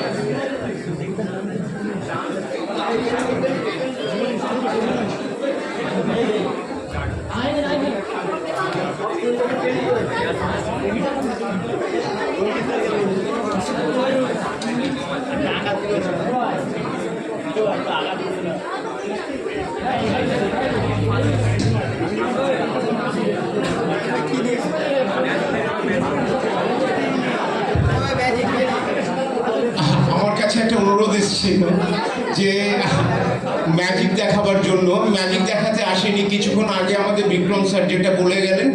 ম্যাজিক দেখাবার জন্য। ম্যাজিক দেখাতে আসেনি, কিছুক্ষণ আগে আমাদের বিক্রম স্যার যেটা বলে গেলেন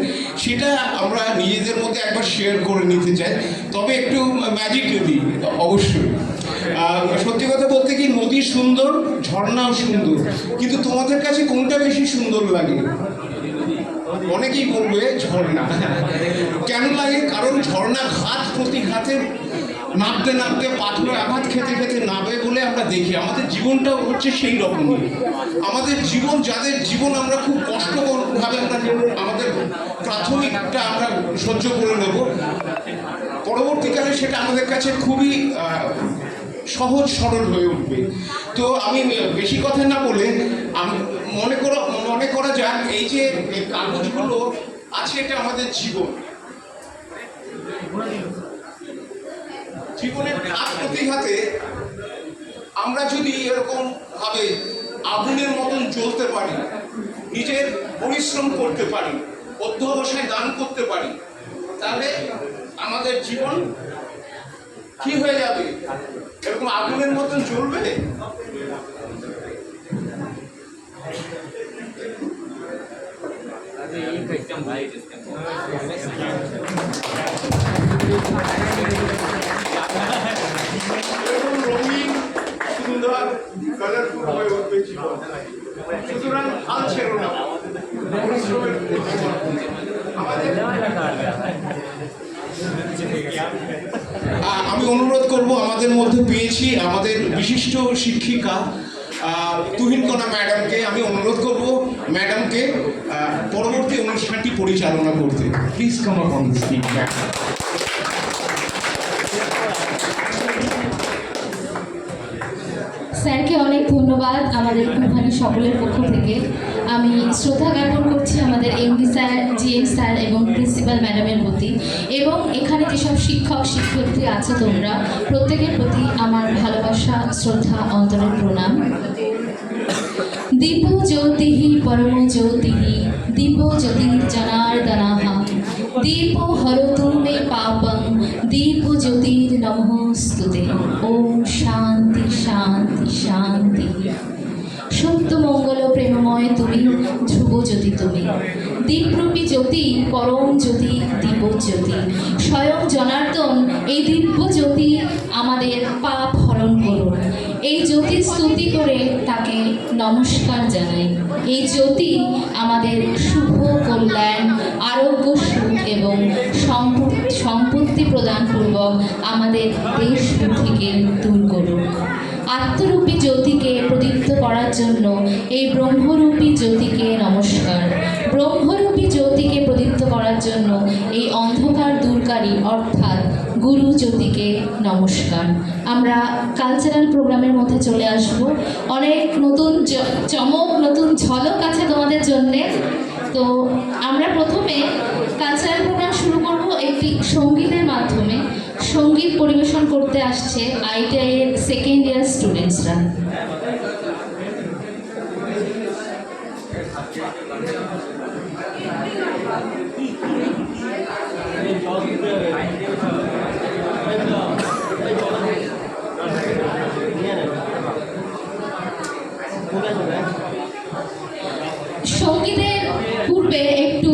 সেটা আমরা নিজেদের মধ্যে একবার শেয়ার করে নিতে চাই, তবে একটু ম্যাজিক দিই অবশ্যই। সত্যি কথা বলতে কি, নদী সুন্দর, ঝর্ণাও সুন্দর, কিন্তু তোমাদের কাছে কোনটা বেশি সুন্দর লাগে? অনেকেই বলবে ঝর্ণা। কেন লাগে? কারণ ঝর্ণা ঘাত প্রতি ঘাতে নামতে নামতে পাথরে আঘাত খেতে খেতে নামে বলে আমরা দেখি। আমাদের জীবনটাও হচ্ছে সেই রকমই। আমাদের জীবন, যাদের জীবন আমরা খুব কষ্টকরভাবে আমরা আমাদের প্রাথমিকটা আমরা সহ্য করে নেব, পরবর্তীকালে সেটা আমাদের কাছে খুবই সহজ সরল হয়ে উঠবে। তো আমি বেশি কথা না বলে মনে করা যাক এই যে কাগজগুলো আছে, এটা আমাদের জীবন। জীবনের ঘাত প্রতিঘাতে আমরা যদি এরকম ভাবে আগুনের মতন জ্বলতে পারি, নিজের পরিশ্রম করতে পারি, অধ্যবসায় দান করতে পারি, তাহলে আমাদের জীবন কি হয়ে যাবে? এরকম আগুনের মতন জ্বলবে। রঙিন, সুন্দর, কালারফুল হয়ে উঠবে জীবন। সুতরাং হাল ছেড়ো না, পরিশ্রমের আমি অনুরোধ করব, আমাদের মধ্যে পেয়েছি আমাদের বিশিষ্ট শিক্ষিকা তুহিনকণা ম্যাডামকে, আমি অনুরোধ করব ম্যাডামকে পরবর্তী অনুষ্ঠানটি পরিচালনা করতে। Please come up on the stage madam. স্যারকে অনেক ধন্যবাদ আমাদের কুহানি সকলের পক্ষ থেকে। আমি শ্রদ্ধা জ্ঞাপন করছি আমাদের এমডি স্যার, জিএম স্যার এবং প্রিন্সিপাল ম্যাডামের প্রতি, এবং এখানে যেসব শিক্ষক শিক্ষার্থী আছে তোমরা প্রত্যেকের প্রতি আমার ভালোবাসা, শ্রদ্ধা, অন্তরের প্রণাম। দীপ জ্যোতিহি পরম জ্যোতিহি, দীপ জ্যোতির্জনার্দনাঃ, দীপ হরতু মে পাপং, দীপ জ্যোতির নমস্তুতে। ওম শান্তি শান্তি শান্তি। সত্য মঙ্গল প্রেমময় তুমি, ধ্রুব জ্যোতি তুমি, দীপরূপী জ্যোতি, পরম জ্যোতি, দীপ জ্যোতি, স্বয়ং জনার্দন। এই দিব্য জ্যোতি আমাদের পাপ হরণ করুন। এই জ্যোতির স্তুতি করে তাকে নমস্কার জানাই। এই জ্যোতি আমাদের শুভ কল্যাণ, আরোগ্য, সুখ এবং সম্পত্তি প্রদানপূর্বক আমাদের দেশ থেকে দূর করুন। আত্মরূপী জ্যোতিকে প্রদীপ্ত করার জন্য এই ব্রহ্মরূপী জ্যোতিকে নমস্কার। ব্রহ্মরূপী জ্যোতিকে প্রদীপ্ত করার জন্য এই অন্ধকার দূরকারী অর্থাৎ গুরু জ্যোতিকে নমস্কার। আমরা কালচারাল প্রোগ্রামের মধ্যে চলে আসব। অনেক নতুন চমক, নতুন ঝলক আছে তোমাদের জন্যে। তো আমরা প্রথমে কালচারাল প্রোগ্রাম শুরু করব একটি সঙ্গীতের মাধ্যমে। সঙ্গীত পরিবেশন করতে আসছে ITI এর সেকেন্ড ইয়ার স্টুডেন্টসরা। সঙ্গীতের পূর্বে একটু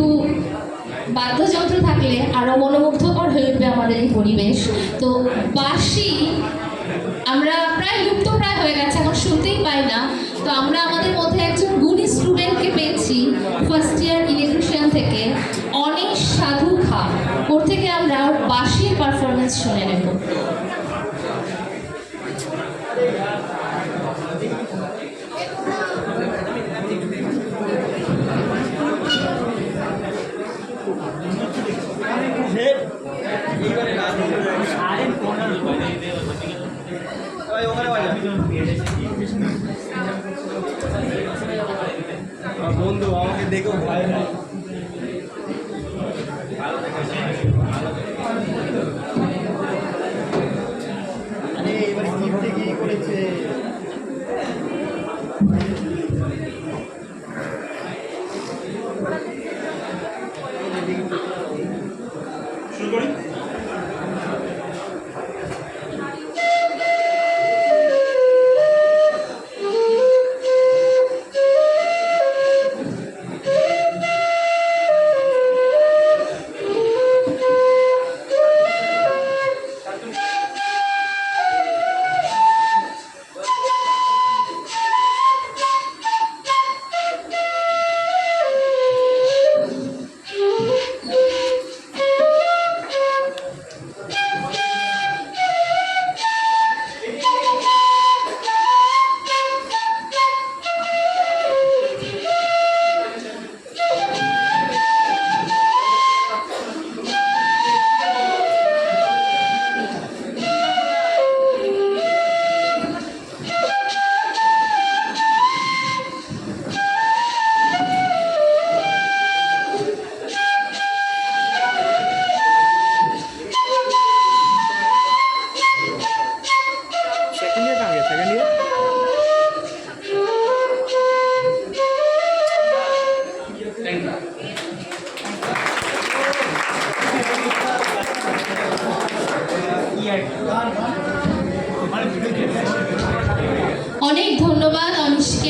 বাদ্যযন্ত্র থাকলে আরো মনোমুগ্ধকর হয়ে উঠবে আমাদের এই পরিবেশ। তো বাঁশি আমরা প্রায় লুপ্তপ্রায় হয়ে গেছে, এখন শুনতেই পাই না। তো আমরা আমাদের মধ্যে একজন গুণী স্টুডেন্টকে পেয়েছি ফার্স্ট ইয়ার ইলেকট্রিশিয়ান থেকে, অনেক সাধু খা। ওর থেকে আমরা ওর বাঁশির পারফরমেন্স শুনে নেব। বন্ধু আমাকে দেখো ভয় নাই। আরে এবার কি করেছে? শুরু করি।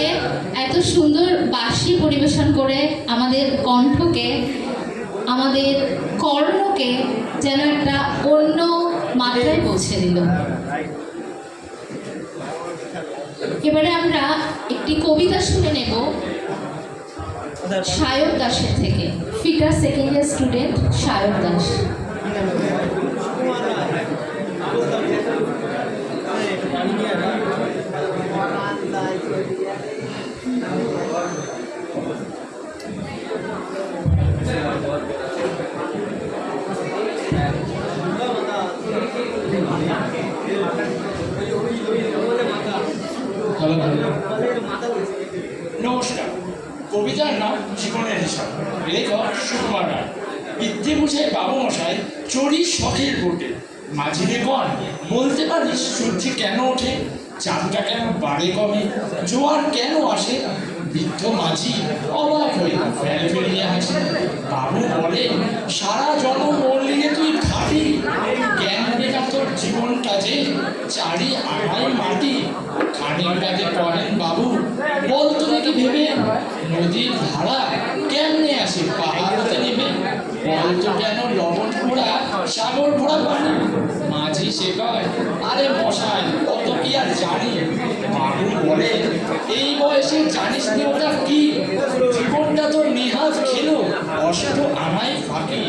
এসে এত সুন্দর বাঁশি পরিবেশন করে আমাদের কণ্ঠকে, আমাদের কর্ণকে যেন একটা অন্য মাত্রায় পৌঁছে দিল। এবারে আমরা একটি কবিতা শুনে নেব সায়র দাসের থেকে। Fitter second year student Sayar Das. নমস্কার, কবিতার নাম জীবনের হিসাব, লেখক সুকুমার রায়। বিদ্যে বুঝে বাবু মশাই চড়ি শখের বোটে। মাঝিরে গণ বলতে পারিস সূর্যে কেন ওঠে, চাঁদটা কেন বাড়ে কমে, জোয়ার কেন আসে? বৃদ্ধ মাঝি অবাক হয়ে ফেল ফেলিয়ে আসে। বাবু বলে, সারা জন্ম মরলিয়ে তুই খাবি, জ্ঞান বেকা তোর জীবনটা যে চারি আড়াই মাটি। খানিক বাদে করেন বাবু, বলতো নাকি ভেবে, নদীর ধারা কেমনে আসে পাহাড় হতে নেবে? বলতো কেন লবণ পোড়া সাগর ভরা পানি? মাঝি সে কয়, আরে মশাই অত কি আর জানি। বাবু বলে, এই বয়সে জানিস নি ওটা কি? জীবনটা তোর নেহাত খেলো অষ্ট আমায় ফাঁকি।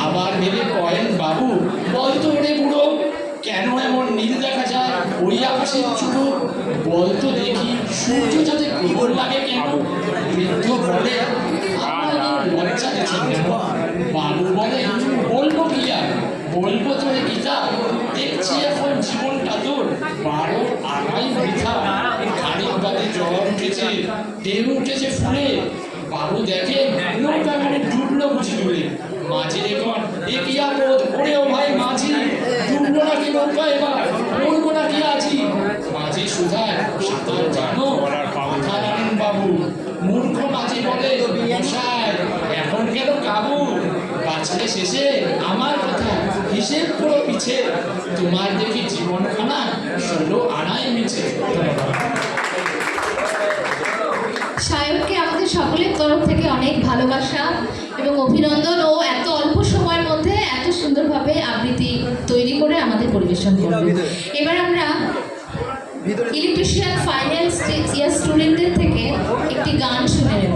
আবার ভেবে কয়েন বাবু, বলতো ওরে বুড়ো, কেন এমন নীল দেখা যায় ওই আকাশের চুড়ো? বলতো দেখি সূর্য যাতে প্রবল লাগে কেন? বৃদ্ধ বলে, আপনাদের লজ্জা দেখেন কেন? বাবু বলে, বলবো কি আর, বলবো তোরে গীতা, দেখছি এখন জীবনটা তোর বারো আড়াই বৃথা। খানিক বাদে জল উঠেছে, ঢেউ উঠেছে ফুলে। বাবু দেখে নৌকা মানে ডুবলো বুঝি দূরে। মাঝি দেখুন এ কি আপদ, ওরেও ভাই মাঝি, ডুবলো নাকি নৌকা এবার, মরবো নাকি আজি? মাঝি সুধায়, সাঁতার জানো? কথা জানেন বাবু। মূর্খ মাঝি বলে, মশাই এখন কেন কাবু? বাঁচলে শেষে আমার কথা হিসেব করো পিছে, তোমার দেখি জীবনখানা 16 আনাই মিছে। সায়রকে আমাদের সকলের তরফ থেকে অনেক ভালোবাসা এবং অভিনন্দন। ও এত অল্প সময়ের মধ্যে এত সুন্দরভাবে আবৃত্তি তৈরি করে আমাদের পরিবেশন করবে। এবার আমরা ইলেকট্রিশিয়ান ফাইনাল ইয়ার স্টুডেন্টদের থেকে একটি গান শুনে নেব।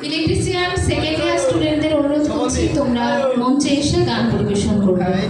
ইলেকট্রিশিয়ান সেকেন্ড ইয়ার স্টুডেন্টদের অনুরোধ করছি, তোমরা মঞ্চে এসে গান পরিবেশন করবে।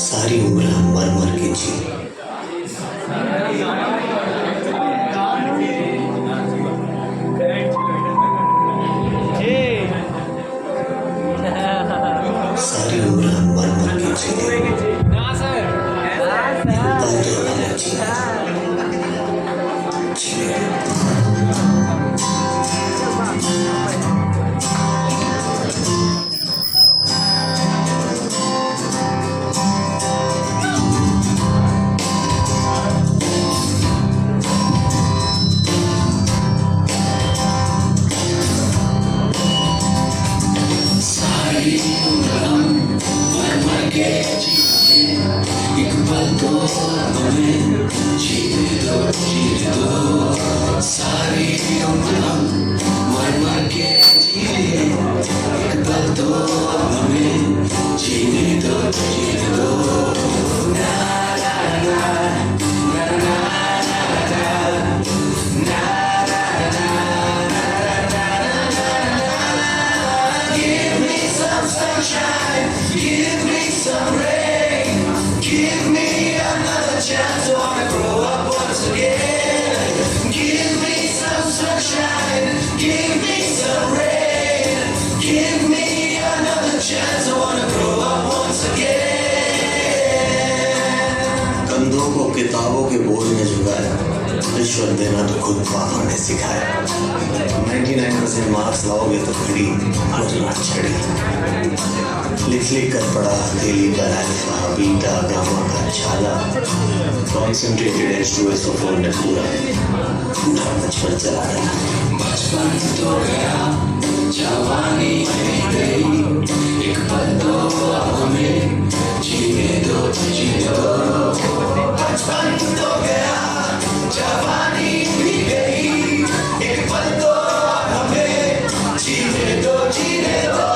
सारी उम्र हम मर मर के जी सारी उम्र हम मर मर के जी कंधों को किताबों के बोझ ने झुकाया, रिश्वत देना तो खुद को हमने सिखाया। 99% मार्क्स लाओगे तो खड़ी वरना छड़ी। लिख लिख कर पढ़ा हथेली पर अल्फा बीटा गामा का छाला। कॉन्सेंट्रेटेड H2SO4 ने पूरा मुझ पर चला गया। बचपन तो गया, जवानी नहीं गई, एक पल तो हमें जीने दो, जीने दो। बचपन तो गया, जवानी भी गई, एक पल तो हमें जीने दो, जीने दो।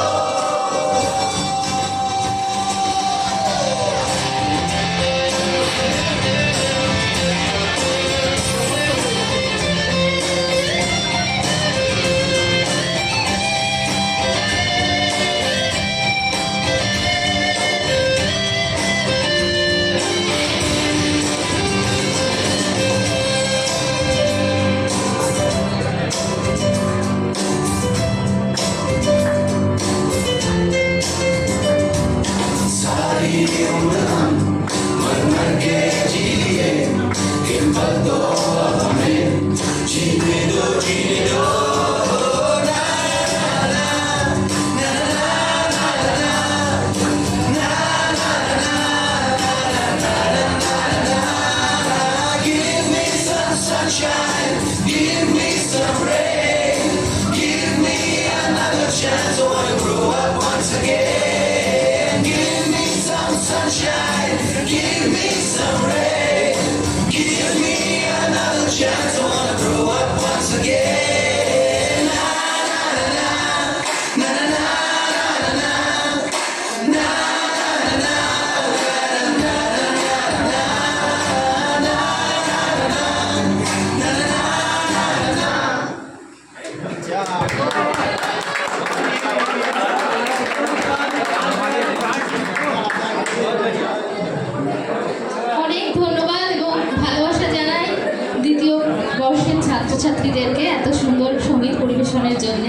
জন্য।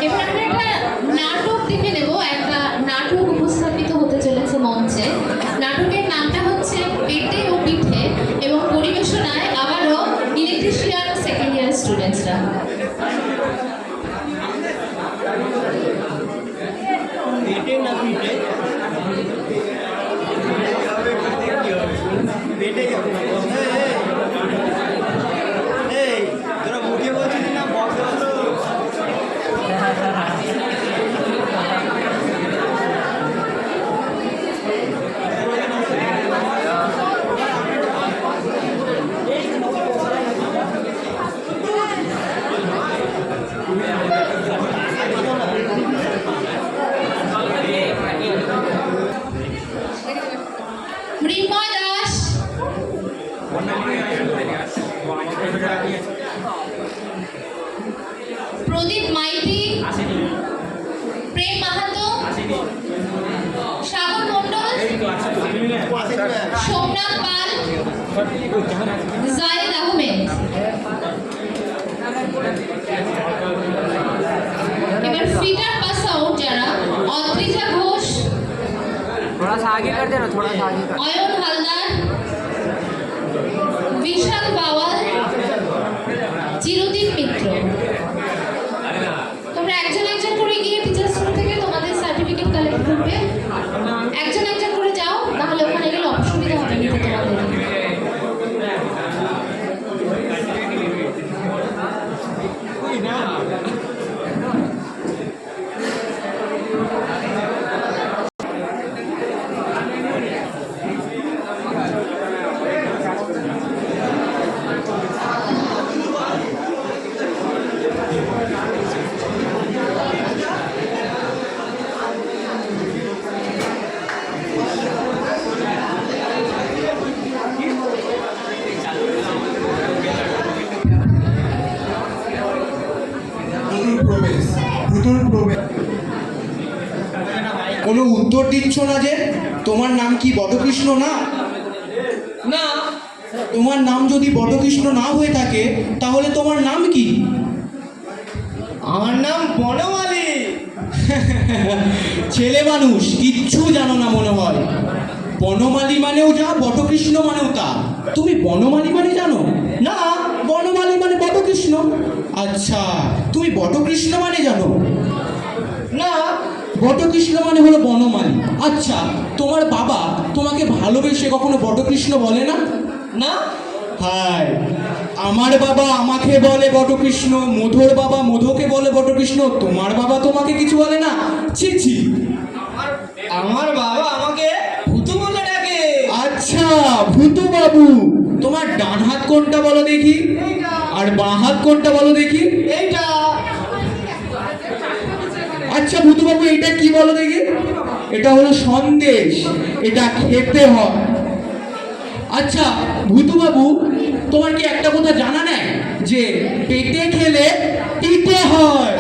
এবার আমরা একটা নাটক দেখে নেব, একটা নাটক উপস্থাপিত হতে চলেছে মঞ্চে। নাটকের নামটা হচ্ছে পেটে ও পিঠে এবং পরিবেশনায় আবারও ইলেকট্রিশিয়ান সেকেন্ড ইয়ার স্টুডেন্টসরা। পেটে না পিঠে পেটে এই তোরা মুখে বলছিস না বক্সে বলো মৃন্ময় দাস, প্রদীপ মাইতি, প্রেম মাহাতো, সাগর মণ্ডল, সোমনাথ পাল, জায়েদ আহমেদ। এবার ফিটার পাস আউট যারা, অদ্রিজা ঘোষ, थोड़ा सा आगे कर देना, थोड़ा सा आगे कर। অয়ন হালদার, বিশাল পাওয়াল, চিরদীপ মিত্র। তোমরা একজন একজন করে গিয়ে টিচার্স রুম থেকে তোমাদের সার্টিফিকেট কালেক্ট করবে। একজন একজন করে যাও, নাহলে ওখানে গেলে অসুবিধা হবে নিতে তোমাদের। কোনো উত্তর দিচ্ছ না যে? তোমার নাম কি বটকৃষ্ণ না? না, তোমার নাম যদি বটকৃষ্ণ না হয়ে থাকে তাহলে তোমার নাম কি? আমার নাম বনমালী। ছেলে মানুষ কিচ্ছু জানো না মনে হয়। বনমালী মানেও যা, বটকৃষ্ণ মানেও তা। তুমি বনমালী মানে জানো না? বনমালী মানে বটকৃষ্ণ। আচ্ছা, তুমি বটকৃষ্ণ মানে জানো না? বটকৃষ্ণ মানে হলো বনমালী। আচ্ছা, তোমার বাবা তোমাকে ভালোবেসে কখনো বটকৃষ্ণ বলে না? না? হায়, আমার বাবা আমাকে বলে বটকৃষ্ণ, মধুর বাবা মধুকে বলে বটকৃষ্ণ, তোমার বাবা তোমাকে কিছু বলে না? ছি ছি। আমার বাবা আমাকে ভূতু বলে ডাকে। আচ্ছা, ভূতু বাবু। তোমার ডান হাত কোনটা বলো দেখি, আর বাঁ হাত কোনটা বলো দেখি। এইটা। আচ্ছা ভূতু বাবু, এটা কি বলো দেখি। এটা হলো সন্দেশ, এটা খেতে হয়। আচ্ছা ভূতু বাবু, তোমার কি একটা কথা জানা নেই যে পেটে খেলে পিঠে হয়?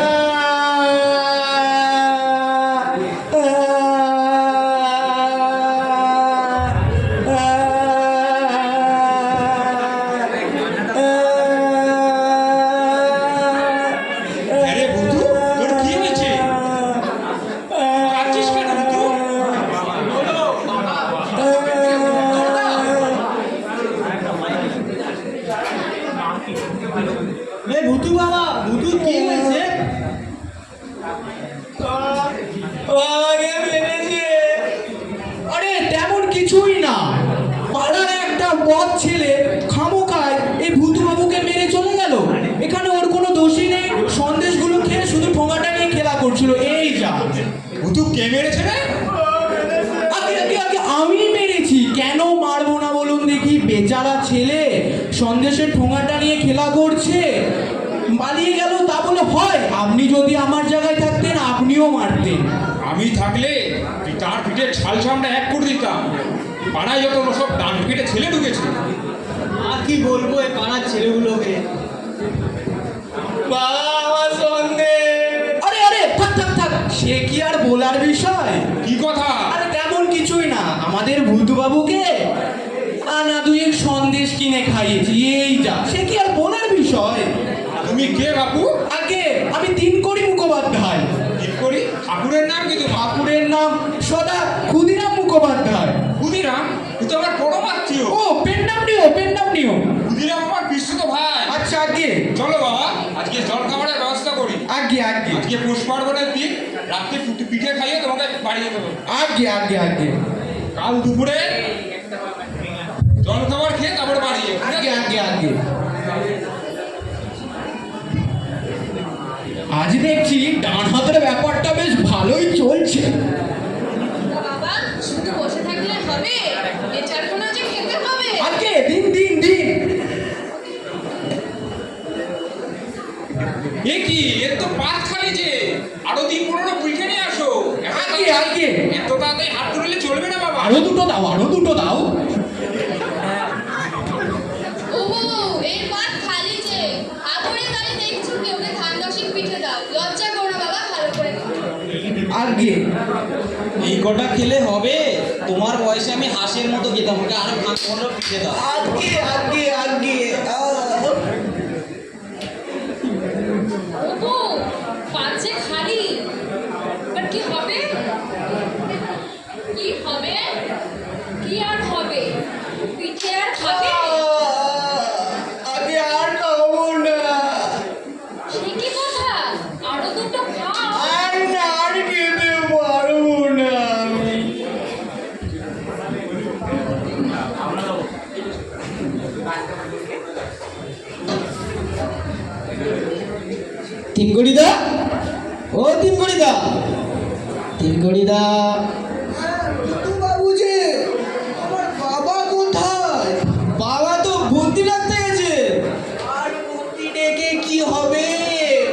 আরে বুধু, তোর কি হয়েছে? কাঁদছিস কেন বুধু? ভূতু বাবা, ভূতু কি হয়েছে? আমাকে মেরেছে। আরে তেমন কিছুই না, পাড়ার একটা বদ ছেলে খামোখায় এই ভূতু বাবুকে মেরে চলে গেল। এখানে ওর কোনো দোষই নেই, সন্দেশগুলো খেয়ে শুধু ঠোঙাটা নিয়ে খেলা করছিল। এই যা। বুধু কে মেরেছে রে? আগে আগে আগে আমি মেরেছি, কেন মারবো না বলুন দেখি? বেচারা ছেলে সন্দেশের ঠোঙাটা নিয়ে খেলা করছে, পালিয়ে গেল তা বলে হয়? আপনি যদি আমার জায়গায় থাকতেন আপনিও মারতেন। আমি থাকলে তার পিঠে ছাল চামড়া এক করে দিতাম। পাড়ায় যত সব ডান পিঠে ছেলে ঢুকেছে। আর কি বলবো এই পাড়ার ছেলেগুলোকে। বাবা, আমার সন্দেশ। আরে আরে, থাক থাক থাক, সে কি আর বলার বিষয়? কি কথা? আরে তেমন কিছুই না, আমাদের ভূতু বাবুকে আনা দুয়েক সন্দেশ কিনে খাইয়েছি, এই যা। সে কি আর বলার বিষয়? তুমি কে বাপু? আগে আমি 3 কোটি মুখ ঠাকুরের নাম কি তোমার? ঠাকুরের নাম সদা ক্ষুদিরাম মুখোপাধ্যায়। ক্ষুদিরাম? তুই তো আমার বড় আত্মীয়। ও পেন নাম নিও। ক্ষুদিরাম আমার বিশ্বত ভাই। আচ্ছা আগে চলো বাবা, আজকে জল খাবারের ব্যবস্থা করি। আগে আজকে পুষ্পার্পণের দিন, রাত্রে পিঠে খাইয়ে তোমাকে বাড়ি যেতে হবে। আগে কাল দুপুরে জল খাবার খেয়ে তারপর বাড়ি যাবে। আগে আজ দেখছি ডান হাতের ব্যাপারটা বেশ ভালোই চলছে। বাবা শুধু বসে থাকলে হবে, এটার কোনো যে খেতে হবে। আগে দিন এ কি, এর তো পাত খালি যে, আরো 3-15 পিঠে নিয়ে আসো। আগে এত তাড়াতাড়ি হাত তুললে চলবে না বাবা। আরো দুটো দাও। ওহো এর পাত খালি যে, আদরে দাঁড়িয়ে দেখছো কি, ওকে ধান দশেক পিঠে দাও। লজ্জা করো না বাবা, ভালো করে খাও। আগে এই কটা খেলে হবে? তোমার বয়সে আমি হাঁসের মতো খেতাম, ওকে আরো 5-15 পিঠে দাও। আগে ওহো পাত যে খালি, এবার কি হবে? কি আর হবে? পিঠে আর খাবে? আগে আর খাবো না। সে কি কথা, আরো দুটো খাও। আর খেতে পারবো না আমি। তিনগড়িদা, ও তিনগড়িদা, বাবু যে আমার বাবা কোথায়? বাবা তো ভর্তি রাখতে গেছে। আর ভর্তি ডেকে কি হবে?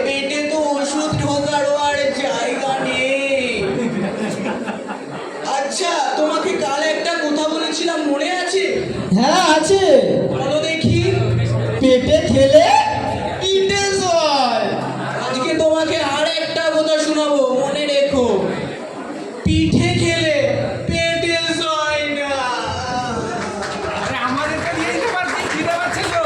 পেটে তো ওষুধ ঢোকারও আর জায়গা নেই। আচ্ছা তোমাকে কাল একটা কথা বলেছিলাম, মনে আছে? হ্যাঁ আছে। বলো দেখি। পেটে খেলে পিঠে সয়। আজকে তোমাকে আর একটা কথা শোনাবো, মনে রেখো। পিঠে খেলে পেটে সয় না। আরে আমাদেরকে দিয়ে দিতে পারছি, খিদে পাচ্ছে তো।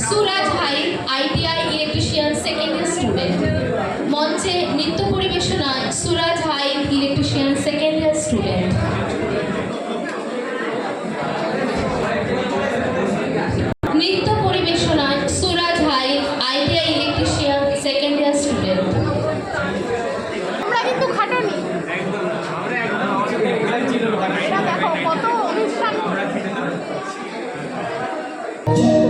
সুরাজ ভাই ITI electrician second year student. মঞ্চে নৃত্য পরিবেশনায় সুরাজ ভাই ইলেকট্রিশিয়ান সেকেন্ড ইয়ার স্টুডেন্ট। নৃত্য পরিবেশনায় সুরাজ ভাই ITI electrician second year student. আমরা কিন্তু খাটনি, এটা দেখো কত অনুষ্ঠান। गया।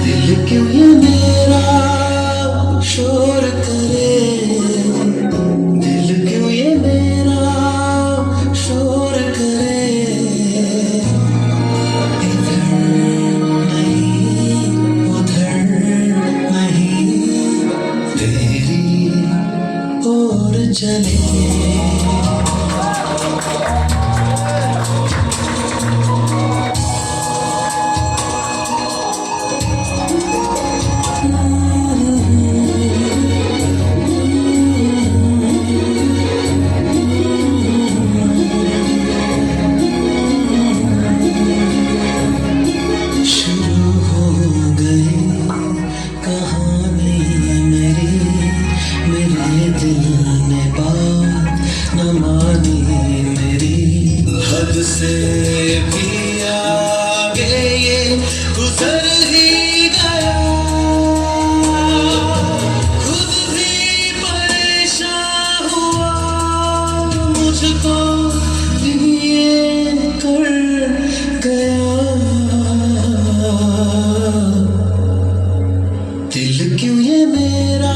'दिल क्यों ये मेरा शोर करे, दिल क्यों ये मेरा शोर करे, तेरी और चले गया। शुरू हो गए कहानी मेरी, मेरे दिल ने बात न मानी मेरी, हद से भी आगे ये गुजर ही गया। खुद भी परेशान हुआ मुझको दिए कर गया। दिल क्यों ये मेरा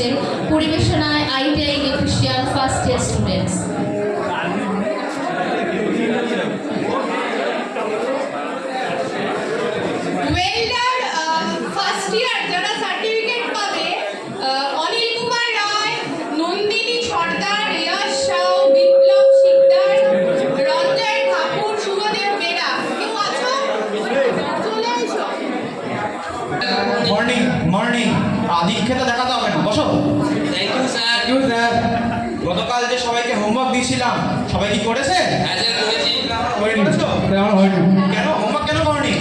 করছে পরিবেশনায় ITI official first year students. Welder first year যারা সার্টিফিকেট পাবে অনিল কুমার রায়, নন্দিনী সর্দার, রিয়াজ শাহ, বিপ্লব শিকদার, রঞ্জয় ঠাকুর, শুভদেব বেরা। কেউ আছো? চলে এসো। মর্নিং মর্নিং আদিক্ষেতা দেখাতে হবে না, বসো। Thank you sir. Thank you sir. গতকাল যে সবাইকে হোমওয়ার্ক দিয়েছিলাম সবাই কি করেছে? হ্যাঁ স্যার করেছি। করেছো? আমার হয়নি কেন হোমওয়ার্ক কেন করনি?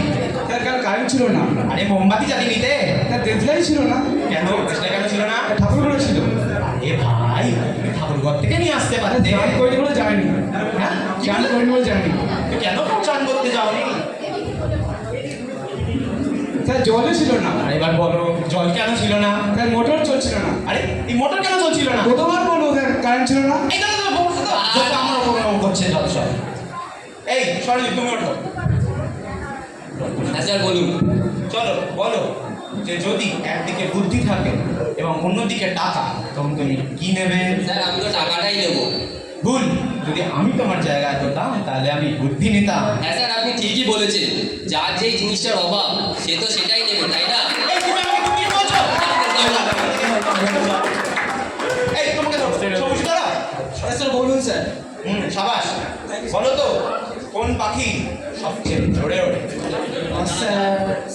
স্যার কাল কারেন্ট ছিল না, আরে মোমবাতি জ্বালিয়ে নিতে। স্যার ডেডলাইন ছিল না, কেন কেন ছিল না? ঠাকুর করেছিল। এ ভাই তুমি ঠাকুরঘর থেকে নিয়ে আসতে পারতে। চান করিনি বলে যায়নি, হ্যাঁ চান করিনি বলে যায়নি। তো কেন চান করতে যাওনি? স্যার জলও ছিল না, আর এবার বলো জল কেন ছিল না? স্যার মোটর চলছিল না। আরে এই মোটর কেন চলছিল না? কতবার বলবো স্যার কারেন্ট ছিল না। এই দাদা দাদা বলছো তো যত আমার উপর করছে যত সব। এই সরলি তুমি ওঠো। হ্যাঁ স্যার বলুন। চলো বলো যে যদি একদিকে বুদ্ধি থাকে এবং অন্যদিকে টাকা তখন তুমি কি নেবে? স্যার আমি তো টাকাটাই নেবো। ভুল, যদি আমি তোমার জায়গায় হতাম তাহলে আমি বুদ্ধি নিতাম। হ্যাঁ স্যার আপনি ঠিকই বলেছেন, যার যেই জিনিসটার অভাব সে তো সেটাই নেবে, তাই না? এই তুমি আমাকে বুদ্ধি বলছো? এই তোমাকে সবুজ দাঁড়া। স্যার বলুন স্যার। সাবাস। বলো তো কোন পাখি সবচেয়ে জোরে ওঠে?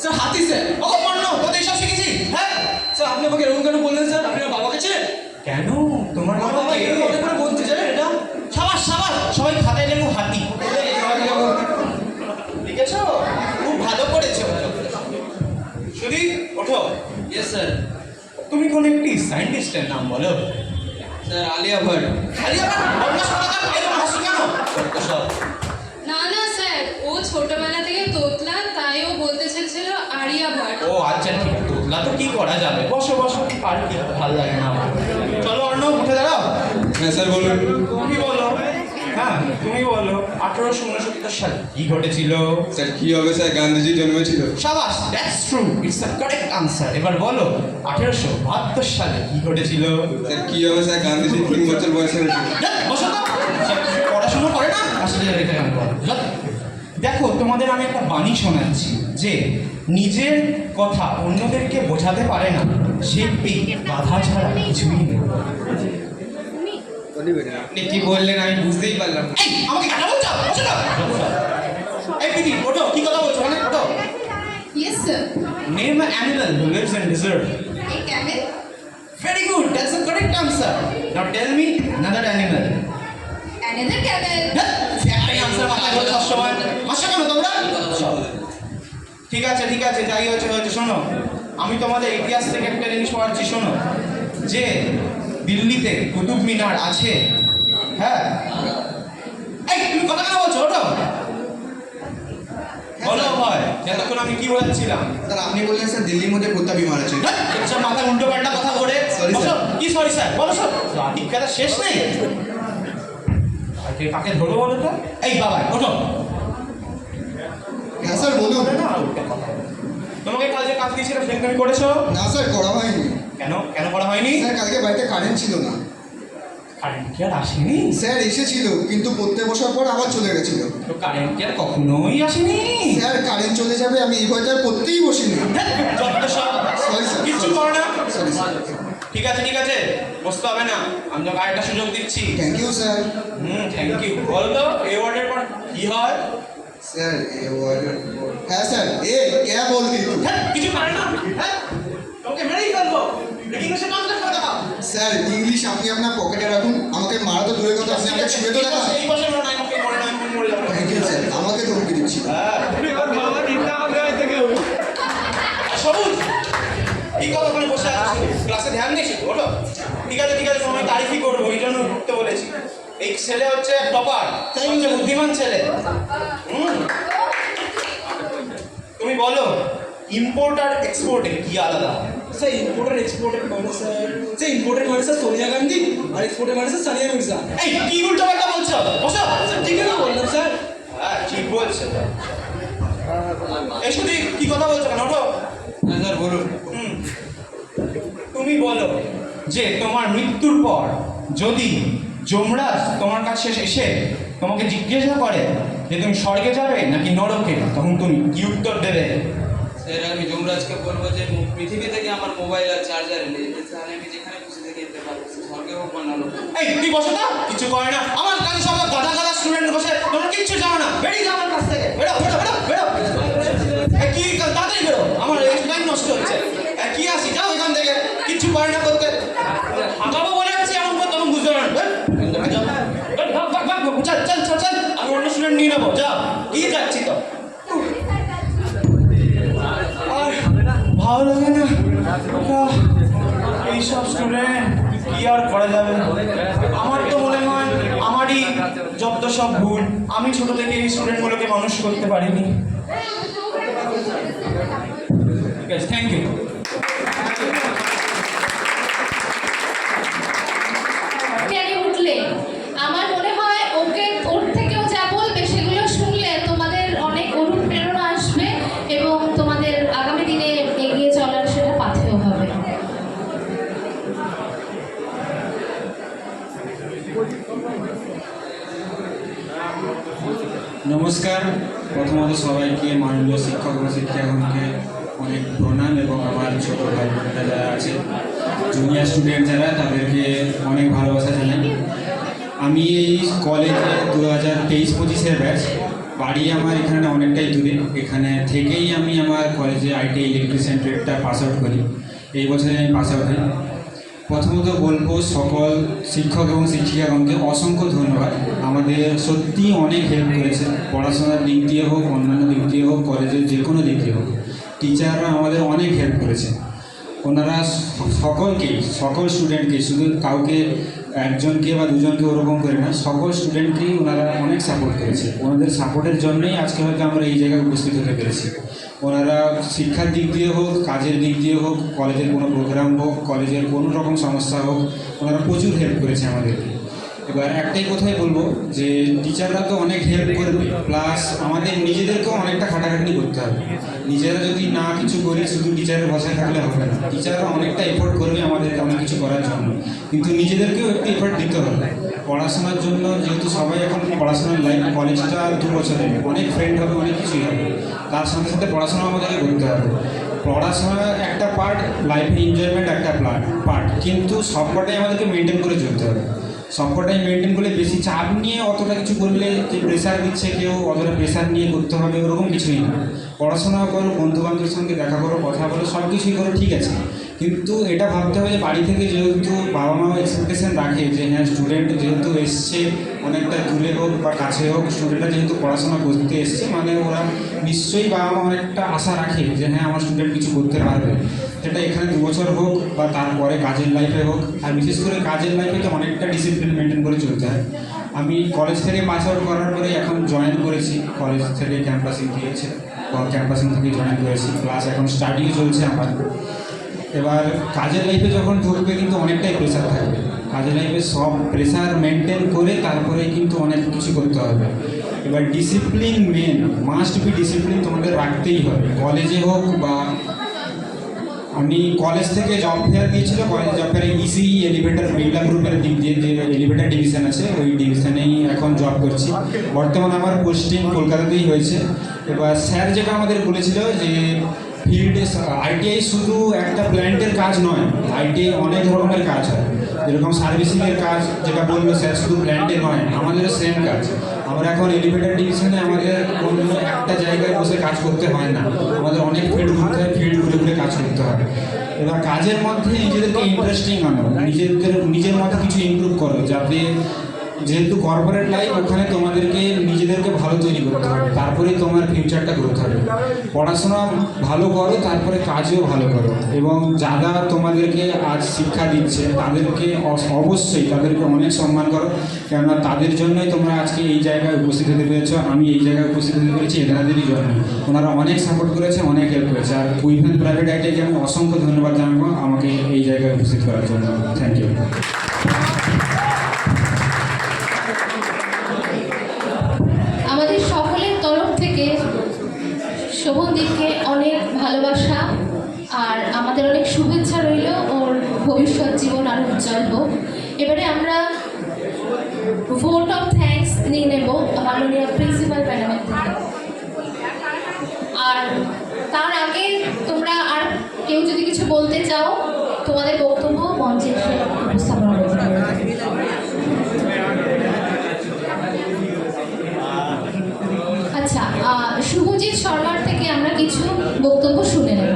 স্যার হাতি স্যার। ও পণ্য তোদের সব শিখেছি। হ্যাঁ স্যার আপনি আমাকে এরকম কেন বললেন স্যার? আপনি আমার বাবাকে চেনেন? কেন তোমার বাবা কে? অনেক করে বলতে জানেন এটা। সাবাস সাবাস, সবাই খাতায় লেখো হাতি। লিখেছো? খুব ভালো করেছো। শুধু ওঠো। Yes sir. তুমি কোন একটি সায়েন্টিস্টের নাম বলো। স্যার আলিয়া ভাট। খালি আবার বদমাশ কথা এরকম হাসি কেন? সব না না স্যার, ও ছোটবেলা থেকে তোতলা, তাই ও বলতে চেয়েছিল আরিয়াভাট। ও আচ্ছা ঠিক আছে, তোতলা তো কি করা যাবে। বসো বসো, আর কি ভালো লাগে না আমার। চলো অর্ণব উঠে দাঁড়াও। হ্যাঁ স্যার বলুন। তুমি বলো। হ্যাঁ তুমি বলো 1869 সালে কি ঘটেছিল? স্যার কি হবে স্যার, গান্ধীজি জন্মেছিল। সাবাস, that's true, it's a correct answer. এবার বলো 1872 সালে কি ঘটেছিল? স্যার কি হবে স্যার, গান্ধীজি 3 বছর বয়সে হয়েছিল। বসো তো, পড়াশোনা করে না আসলে রেখে গান বলো। দেখো তোমাদের আমি একটা বাণী শোনাচ্ছি যে নিজের কথা অন্যদেরকে বোঝাতে পারে না সে এই বাধা ছাড়া কিছুই নেই। আপনি কি বললেন আমি বুঝতেই পারলাম না। এই আমাকে কথা বলছো? বসো না। এই পিটি ওঠো, কি কথা বলছো? মানে ওঠো। Yes sir. Name an animal who lives in desert. এই Camel. Very good, that's the correct answer. Now tell me another animal. Another Camel. একটাই আনসার মাথায় বলে সবসময় হাসো কেন তোমরা? ঠিক আছে ঠিক আছে, যাই হচ্ছে হয়েছে। শোনো, আমি তোমাদের ইতিহাস থেকে একটা জিনিস পড়াচ্ছি, শোনো। যে দিল্লিতে কুতুব মিনার আছে, হ্যাঁ। এই তুমি কথা কেন বলছো? ওঠো বলো ভাই, যতক্ষণ আমি কি বলছিলাম? স্যার আপনি বললেন স্যার দিল্লির মধ্যে কুত্তা বিমার আছে। সব মাথায় উল্টো পাল্টা কথা বলে। Sorry, বসো। sir. কি সরি স্যার? বলো সব শিক্ষাটা শেষ নেই। কাকে ধরবো বলো তো? এই বাবা ওঠো। হ্যাঁ স্যার বলুন। না উল্টো কথা বলো। তোমাকে কাল যে কাজ দিয়েছিলাম সেটা তুমি করেছো? না স্যার করা হয়নি। কেন কেন করা হয়নি? স্যার কালকে বাড়িতে কারেন্ট ছিল না। কারেন্ট কি আর আসেনি? স্যার এসেছিল কিন্তু পড়তে বসার পর আবার চলে গেছিল। তো কারেন্ট কি আর কখনোই আসেনি? স্যার কারেন্ট চলে যাবে আমি এই ভয়টা আর পড়তেই বসিনি। যত সব সরি স্যার। কিচ্ছু করো না। Sorry sir. ঠিক আছে বসতে হবে না, আমি তোকে আরেকটা সুযোগ দিচ্ছি। Thank you sir. Thank you. বল তো এই ওয়ার্ডের পর কি হয়? Sir a word. হ্যাঁ স্যার এ কে বলতি তুই? কিছু পারে না। হ্যাঁ তোকে মেরেই ফেলবো। ইংলিশে কাজটা করে দেখাও। স্যার ইংলিশ আপনি আপনার পকেটে রাখুন, আমাকে মারা তো দূরের কথা আপনি আমাকে ছুঁয়ে তো দেখান। এই পাশে মরে নাই, আমাকে মরে নাই, আমি মরে যাবো। থ্যাংক ইউ স্যার, আমাকে ধমকি দিচ্ছি। হ্যাঁ সবুজ এই কথা ওখানে বসে আছিস, ক্লাসে ধ্যান দিয়েছিস? ওঠো। ঠিক আছে তোমায় তারিফই করবো, ওই জন্য উঠতে বলেছি। এই ছেলে হচ্ছে টপার, সবচেয়ে বুদ্ধিমান ছেলে। তুমি বলো ইম্পোর্ট আর এক্সপোর্টে কি আলাদা? স্যার ইম্পোর্টার এক্সপোর্টের মানে স্যার ইম্পোর্টের মানে স্যার সোনিয়া গান্ধী আর এক্সপোর্টের মানে স্যার সানিয়া মির্জা। এই কি উল্টো পাল্টা বলছো? বসো। স্যার ঠিক আছে বললাম স্যার। হ্যাঁ ঠিক বলছে। এই শুধু কি কথা বলছো কেন? ওঠো। হ্যাঁ স্যার বলুন। তুমি বলো যে তোমার মৃত্যুর পর যদি যমরাজ তোমার কাছে এসে তোমাকে জিজ্ঞাসা করে যে তুমি স্বর্গে যাবে নাকি নরকে, তখন তুমি কি উত্তর দেবে? স্যার আমি যমরাজকে বলবো যে পৃথিবী থেকে আমার মোবাইল আর চার্জার এনে দিতে, তাহলে আমি যেখানে খুশি থেকে যেতে পারবো, স্বর্গে হোক বা নরক। এই তুই বসো তো, কিছু করে না। আমার কাছে সব গাদা গাদা স্টুডেন্ট বসে, তোমরা কিচ্ছু জানো না। বেরিয়ে যাও আমার কাছ থেকে, বেরো বেরো বেরো বেরো। কি তাড়াতাড়ি বেরো, আমার টাইম নষ্ট হচ্ছে। কি আসি, যাও এখান থেকে, কিচ্ছু পারে না করতে। হাঁকাবো বলে আছি, এমন করে তখন বুঝতে পারেন। চল চল চল চল, আমি অন্য স্টুডেন্ট নিয়ে নেবো, যাও। কি যাচ্ছি তো, আর ভালো লাগে না এইসব স্টুডেন্ট, কি আর করা যাবে। আমার তো মনে হয় আমারই যত সব ভুল, আমি ছোট থেকে এই স্টুডেন্টগুলোকে মানুষ করতে পারিনি। ঠিক আছে, থ্যাংক ইউ। কেন উঠলে? আমার মনে হয় ওর থেকেও যা বলবে সেগুলো শুনলে তোমাদের অনেক অনুপ্রেরণা আসবে এবং তোমাদের আগামী দিনে এগিয়ে চলার সেটা পাথেয় হবে। নমস্কার, প্রথমত সবাইকে মাননীয় শিক্ষক ও শিক্ষাগণকে অনেক প্রণাম এবং আমার ছোট ভাই বোনেরা যারা আছে, জুনিয়র স্টুডেন্ট যারা, তাদেরকে অনেক ভালোবাসা জানাই। আমি এই কলেজে 2023-25 ব্যাচ, বাড়ি আমার এখানে অনেকটাই দূরে। এখানে থেকেই আমি আমার কলেজে আইটি ইলেকট্রিশিয়ান ট্রেডটা পাস আউট করি। এই বছরে আমি পাস আউট হই। প্রথমত বলবো সকল শিক্ষক এবং শিক্ষিকাগণকে অসংখ্য ধন্যবাদ। আমাদের সত্যি অনেক হেল্প করেছে, পড়াশোনার দিক দিয়ে হোক, অন্যান্য দিক দিয়ে হোক, কলেজের যে কোনো দিক দিয়ে হোক। টিচাররা আমাদের অনেক হেল্প করেছে। ওনারা সকলকেই, সকল স্টুডেন্টকে, শুধু কাউকে একজনকে বা দুজনকে ওরকম করে না, সকল স্টুডেন্টকেই ওনারা অনেক সাপোর্ট করেছে। ওনাদের সাপোর্টের জন্যই আজকে হয়তো আমরা এই জায়গায় উপস্থিত হতে পেরেছি। ওনারা শিক্ষার দিক দিয়ে হোক, কাজের দিক দিয়ে হোক, কলেজের কোনো প্রোগ্রাম হোক, কলেজের কোনো রকম সমস্যা হোক, ওনারা প্রচুর হেল্প করেছে আমাদেরকে। এবার একটাই কথাই বলবো যে টিচাররা তো অনেক হেল্প করবে, প্লাস আমাদের নিজেদেরকেও অনেকটা খাটাখাটনি করতে হবে। নিজেরা যদি না কিছু করি, শুধু টিচারের বসায় থাকলে হবে না। টিচাররা অনেকটা এফোর্ট করবে আমাদেরকে অনেক কিছু করার জন্য, কিন্তু নিজেদেরকেও একটু এফোর্ট দিতে হবে পড়াশোনার জন্য। যেহেতু সবাই এখন পড়াশোনার লাইফ, কলেজটা 2 বছরের, অনেক ফ্রেন্ড হবে, অনেক কিছুই হবে, তার সাথে সাথে পড়াশোনা আমাদেরকে করতে হবে। পড়াশোনা একটা পার্ট, লাইফে এনজয়মেন্ট একটা পার্ট, কিন্তু সবকটাই আমাদেরকে মেনটেন করে চলতে হবে। সবকটাই মেনটেন করলে, বেশি চাপ নিয়ে অতটা কিছু করলে, যে প্রেশার দিচ্ছে কেউ, অতটা প্রেশার নিয়ে করতে হবে ওরকম কিছুই না। পড়াশোনা করো, বন্ধুবান্ধবের সঙ্গে দেখা করো, কথা বলো, সব কিছুই করো, ঠিক আছে, কিন্তু এটা ভাবতে হবে যে বাড়ি থেকে যেহেতু বাবা মাও এক্সপেকটেশন রাখে যে হ্যাঁ স্টুডেন্ট যেহেতু এসছে, অনেকটা দূরে হোক বা কাছে হোক, স্টুডেন্টরা যেহেতু পড়াশোনা করতে এসছে, মানে ওরা নিশ্চয়ই বাবা মা অনেকটা আশা রাখে যে হ্যাঁ আমার স্টুডেন্ট কিছু করতে পারবে। সেটা এখানে 2 বছর হোক বা তারপরে কাজের লাইফে হোক, আর বিশেষ করে কাজের লাইফে তো অনেকটা ডিসিপ্লিন মেনটেন করে চলতে হয়। আমি কলেজ থেকে পাস আউট করার পরে এখন জয়েন করেছি, কলেজ থেকে ক্যাম্পাসিং দিয়েছে, ক্যাম্পাসিং থেকে জয়েন করেছি, প্লাস এখন স্টাডিও চলছে আমার। এবার কাজের লাইফে যখন ঢুকবে কিন্তু অনেকটাই প্রেশার থাকবে। কাজের লাইফে সব প্রেশার মেনটেন করে তারপরে কিন্তু অনেক কিছু করতে হবে। এবার discipline men, must be discipline তোমাদের রাখতেই হবে, কলেজে হোক বা। আমি কলেজ থেকে জব ফেয়ার দিয়েছিল, কলেজ জব ফেয়ারে ইসি এলিভেটার বিড়লা গ্রুপের দিক দিয়ে যে এলিভেটার ডিভিশন আছে, ওই ডিভিশনেই এখন জব করছি। বর্তমানে আমার পোস্টিং কলকাতাতেই হয়েছে। এবার স্যার যেটা আমাদের বলেছিল যে ফিল্ড আইটিআই শুধু একটা প্ল্যান্টের কাজ নয়, আইটিআই অনেক ধরনের কাজ হয়। যেরকম সার্ভিসিংয়ের কাজ যেটা বললো স্যার, শুধু প্ল্যান্টে নয়, আমাদেরও সেম কাজ। আমরা এখন এলিভেটার ডিভিশনে আমাদের কোনো একটা জায়গায় বসে কাজ করতে হয় না, আমাদের অনেক ফিল্ড ঘুরতে হয়, ফিল্ড ঘুরে ঘুরে কাজ করতে হয়। এবার কাজের মধ্যে নিজেদেরকে ইন্টারেস্টিং আনো, নিজের মধ্যে কিছু ইমপ্রুভ করো, যাতে যেহেতু কর্পোরেট লাইফ, ওখানে তোমাদেরকে নিজেদেরকে ভালো তৈরি করতে হবে, তারপরেই তোমার ফিউচারটা গ্রোথ হবে। পড়াশোনা ভালো করো, তারপরে কাজও ভালো করো, এবং যারা তোমাদেরকে আজ শিক্ষা দিচ্ছে তাদেরকে অবশ্যই তাদেরকে অনেক সম্মান করো, কেননা তাদের জন্যই তোমরা আজকে এই জায়গায় উপস্থিত হতে পেরেছো। আমি এই জায়গায় উপস্থিত হতে পেরেছি এনাদেরই জন্য। ওনারা অনেক সাপোর্ট করেছে, অনেক হেল্প করেছে। আর কুইভেন প্রাইভেট আইটিআইকে আমি অসংখ্য ধন্যবাদ জানাবো আমাকে এই জায়গায় উপস্থিত করার জন্য। Thank you. আমাদের সকলের তরফ থেকে শোভনদীপকে অনেক ভালোবাসা আর আমাদের অনেক শুভেচ্ছা রইল ওর ভবিষ্যৎ জীবন আরও উজ্জ্বল হোক। এবারে আমরা ভোট অফ থ্যাঙ্কস নিয়ে নেব মাননীয় প্রিন্সিপাল ম্যাডামের থেকে। আর তার আগে তোমরা আর কেউ যদি কিছু বলতে চাও তোমাদের বক্তব্য মঞ্চে এসে উপস্থাপন করতে পারো। আচ্ছা, শুভজিৎ শর্মার থেকে আমরা কিছু বক্তব্য শুনে নেব।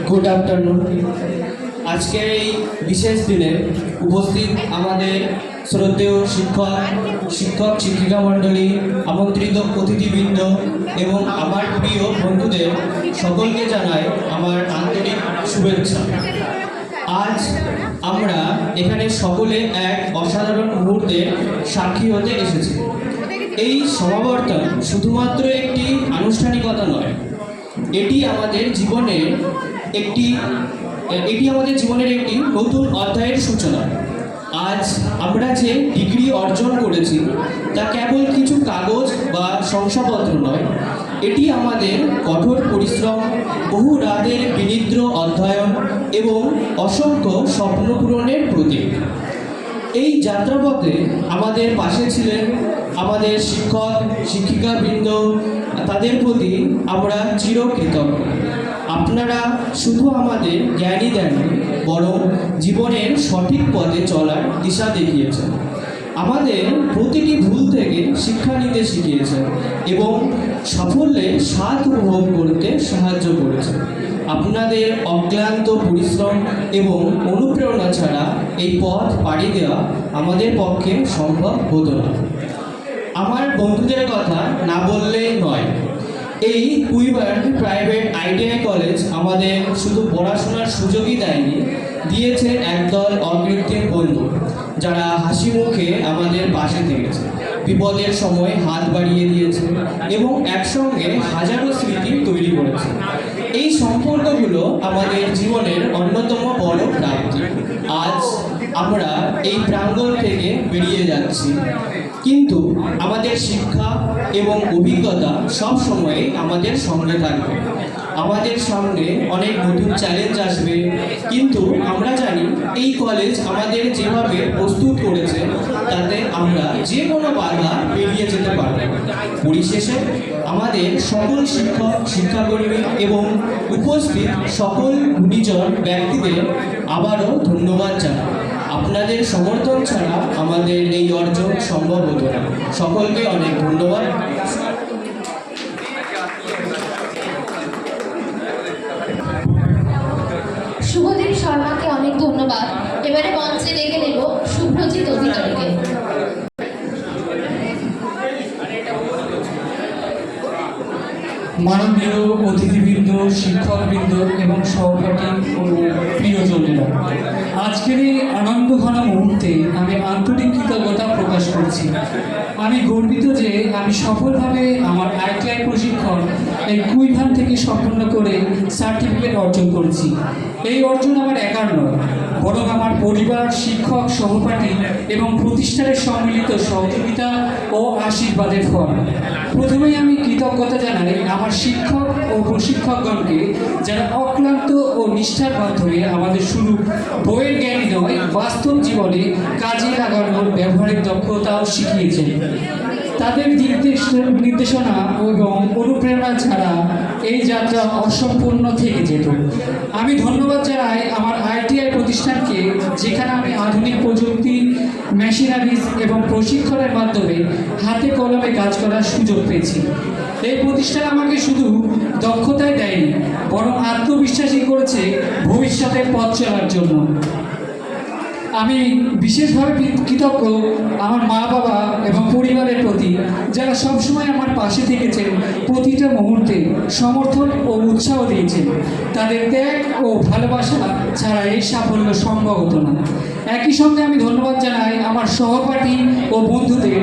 Good afternoon. আজকের এই বিশেষ দিনে উপস্থিত আমাদের শ্রদ্ধেয় শিক্ষক শিক্ষিকা মণ্ডলী, আমন্ত্রিত অতিথিবৃন্দ এবং আমার প্রিয় বন্ধুদের সকলকে জানাই আমার আন্তরিক শুভেচ্ছা। আজ আমরা এখানে সকলে এক অসাধারণ মুহূর্তের সাক্ষী হতে এসেছি। এই সমাবর্তন শুধুমাত্র একটি আনুষ্ঠানিকতা নয়, এটি আমাদের জীবনের একটি নতুন অধ্যায়ের সূচনা। আজ আমরা যে ডিগ্রি অর্জন করেছি তা কেবল কিছু কাগজ বা শংসাপত্র নয়, এটি আমাদের কঠোর পরিশ্রম, বহু রাতের বিনিদ্র অধ্যয়ন এবং অসংখ্য স্বপ্ন পূরণের প্রতীক। এই যাত্রাপথে আমাদের পাশে ছিলেন আমাদের শিক্ষক শিক্ষিকাবৃন্দ, তাদের প্রতি আমরা চিরকৃতজ্ঞ। আপনারা শুধু আমাদের জ্ঞানই দেননি, বরং জীবনের সঠিক পথে চলার দিশা দেখিয়েছেন। আমাদের প্রতিটি ভুল থেকে শিক্ষা নিতে শিখিয়েছেন এবং সাফল্যের স্বাদ উপভোগ করতে সাহায্য করেছেন। আপনাদের অক্লান্ত পরিশ্রম এবং অনুপ্রেরণা ছাড়া এই পথ পাড়ি দেওয়া আমাদের পক্ষে সম্ভব হতো না। আমার বন্ধুদের কথা না বললেই নয়। এই কুইবার্ন প্রাইভেট আইটিআই কলেজ আমাদের শুধু পড়াশোনার সুযোগই দেয়নি, দিয়েছে একদল অকৃত্রিম বন্ধু, যারা হাসি মুখে আমাদের পাশে থেকেছে, বিপদের সময় হাত বাড়িয়ে দিয়েছে এবং একসঙ্গে হাজারো স্মৃতি তৈরি করেছে। এই সম্পর্কগুলো আমাদের জীবনের অন্যতম বড় প্রাপ্তি। আজ আমরা এই প্রাঙ্গণ থেকে বেরিয়ে যাচ্ছি, কিন্তু আমাদের শিক্ষা এবং অভিজ্ঞতা সব সময় আমাদের সঙ্গে থাকবে। আমাদের সামনে অনেক নতুন চ্যালেঞ্জ আসবে, কিন্তু আমরা জানি এই কলেজ আমাদের যেভাবে প্রস্তুত করেছে তাতে আমরা যে কোনো বাধা পেরিয়ে যেতে পারব। পরিশেষে আমাদের সকল শিক্ষক শিক্ষাকর্মী এবং উপস্থিত সকল গুণীজন ব্যক্তিদের আবারও ধন্যবাদ জানাই। আপনাদের সমর্থন ছাড়া আমাদের এই অর্জন সম্ভব হতো না। সকলকে অনেক ধন্যবাদ। শুভজিৎ শর্মাকে অনেক ধন্যবাদ। এবারে মঞ্চে ডেকে নেব শুভ্রজিৎ অধিকারীকে। মাননীয় অতিথিবৃন্দ, শিক্ষকবৃন্দ এবং সহপাঠী ও প্রিয়জনেরা, আজকের এই আনন্দঘন মুহূর্তে আমি আন্তরিক কৃতজ্ঞতা প্রকাশ করছি। আমি গর্বিত যে আমি সফলভাবে আমার আইটিআই প্রশিক্ষণ এই কুইভার্ন থেকে সম্পন্ন করে সার্টিফিকেট অর্জন করেছি। এই অর্জন আমার একার নয়, বরং আমার পরিবার, শিক্ষক, সহপাঠী এবং প্রতিষ্ঠানের সম্মিলিত সহযোগিতা ও আশীর্বাদের ফল। প্রথমেই আমি কৃতজ্ঞতা জানাই আমার শিক্ষক ও প্রশিক্ষকগণকে, যারা অক্লান্ত ও নিষ্ঠার মাধ্যমে আমাদের শুধু বইয়ের জ্ঞানই নয়, বাস্তব জীবনে কাজে লাগানোর ব্যবহারিক দক্ষতাও শিখিয়েছেন। তাদের নির্দেশনা এবং অনুপ্রেরণা ছাড়া এই যাত্রা অসম্পূর্ণ থেকে যেত। আমি ধন্যবাদ জানাই আমার আইটিআই প্রতিষ্ঠানকে, যেখানে আমি আধুনিক প্রযুক্তি, মেশিনারিজ এবং প্রশিক্ষণের মাধ্যমে হাতে কলমে কাজ করার সুযোগ পেয়েছি। এই প্রতিষ্ঠান আমাকে শুধু দক্ষতাই দেয়নি, বরং আত্মবিশ্বাসী করেছে ভবিষ্যতের পথ চলার জন্য। আমি বিশেষভাবে কৃতজ্ঞ আমার মা বাবা এবং পরিবারের প্রতি, যারা সবসময় আমার পাশে থেকেছেন, প্রতিটা মুহূর্তে সমর্থন ও উৎসাহ দিয়েছেন। তাদের ত্যাগ ও ভালোবাসা ছাড়া এই সাফল্য সম্ভব হতো না। একই সঙ্গে আমি ধন্যবাদ জানাই আমার সহপাঠী ও বন্ধুদের,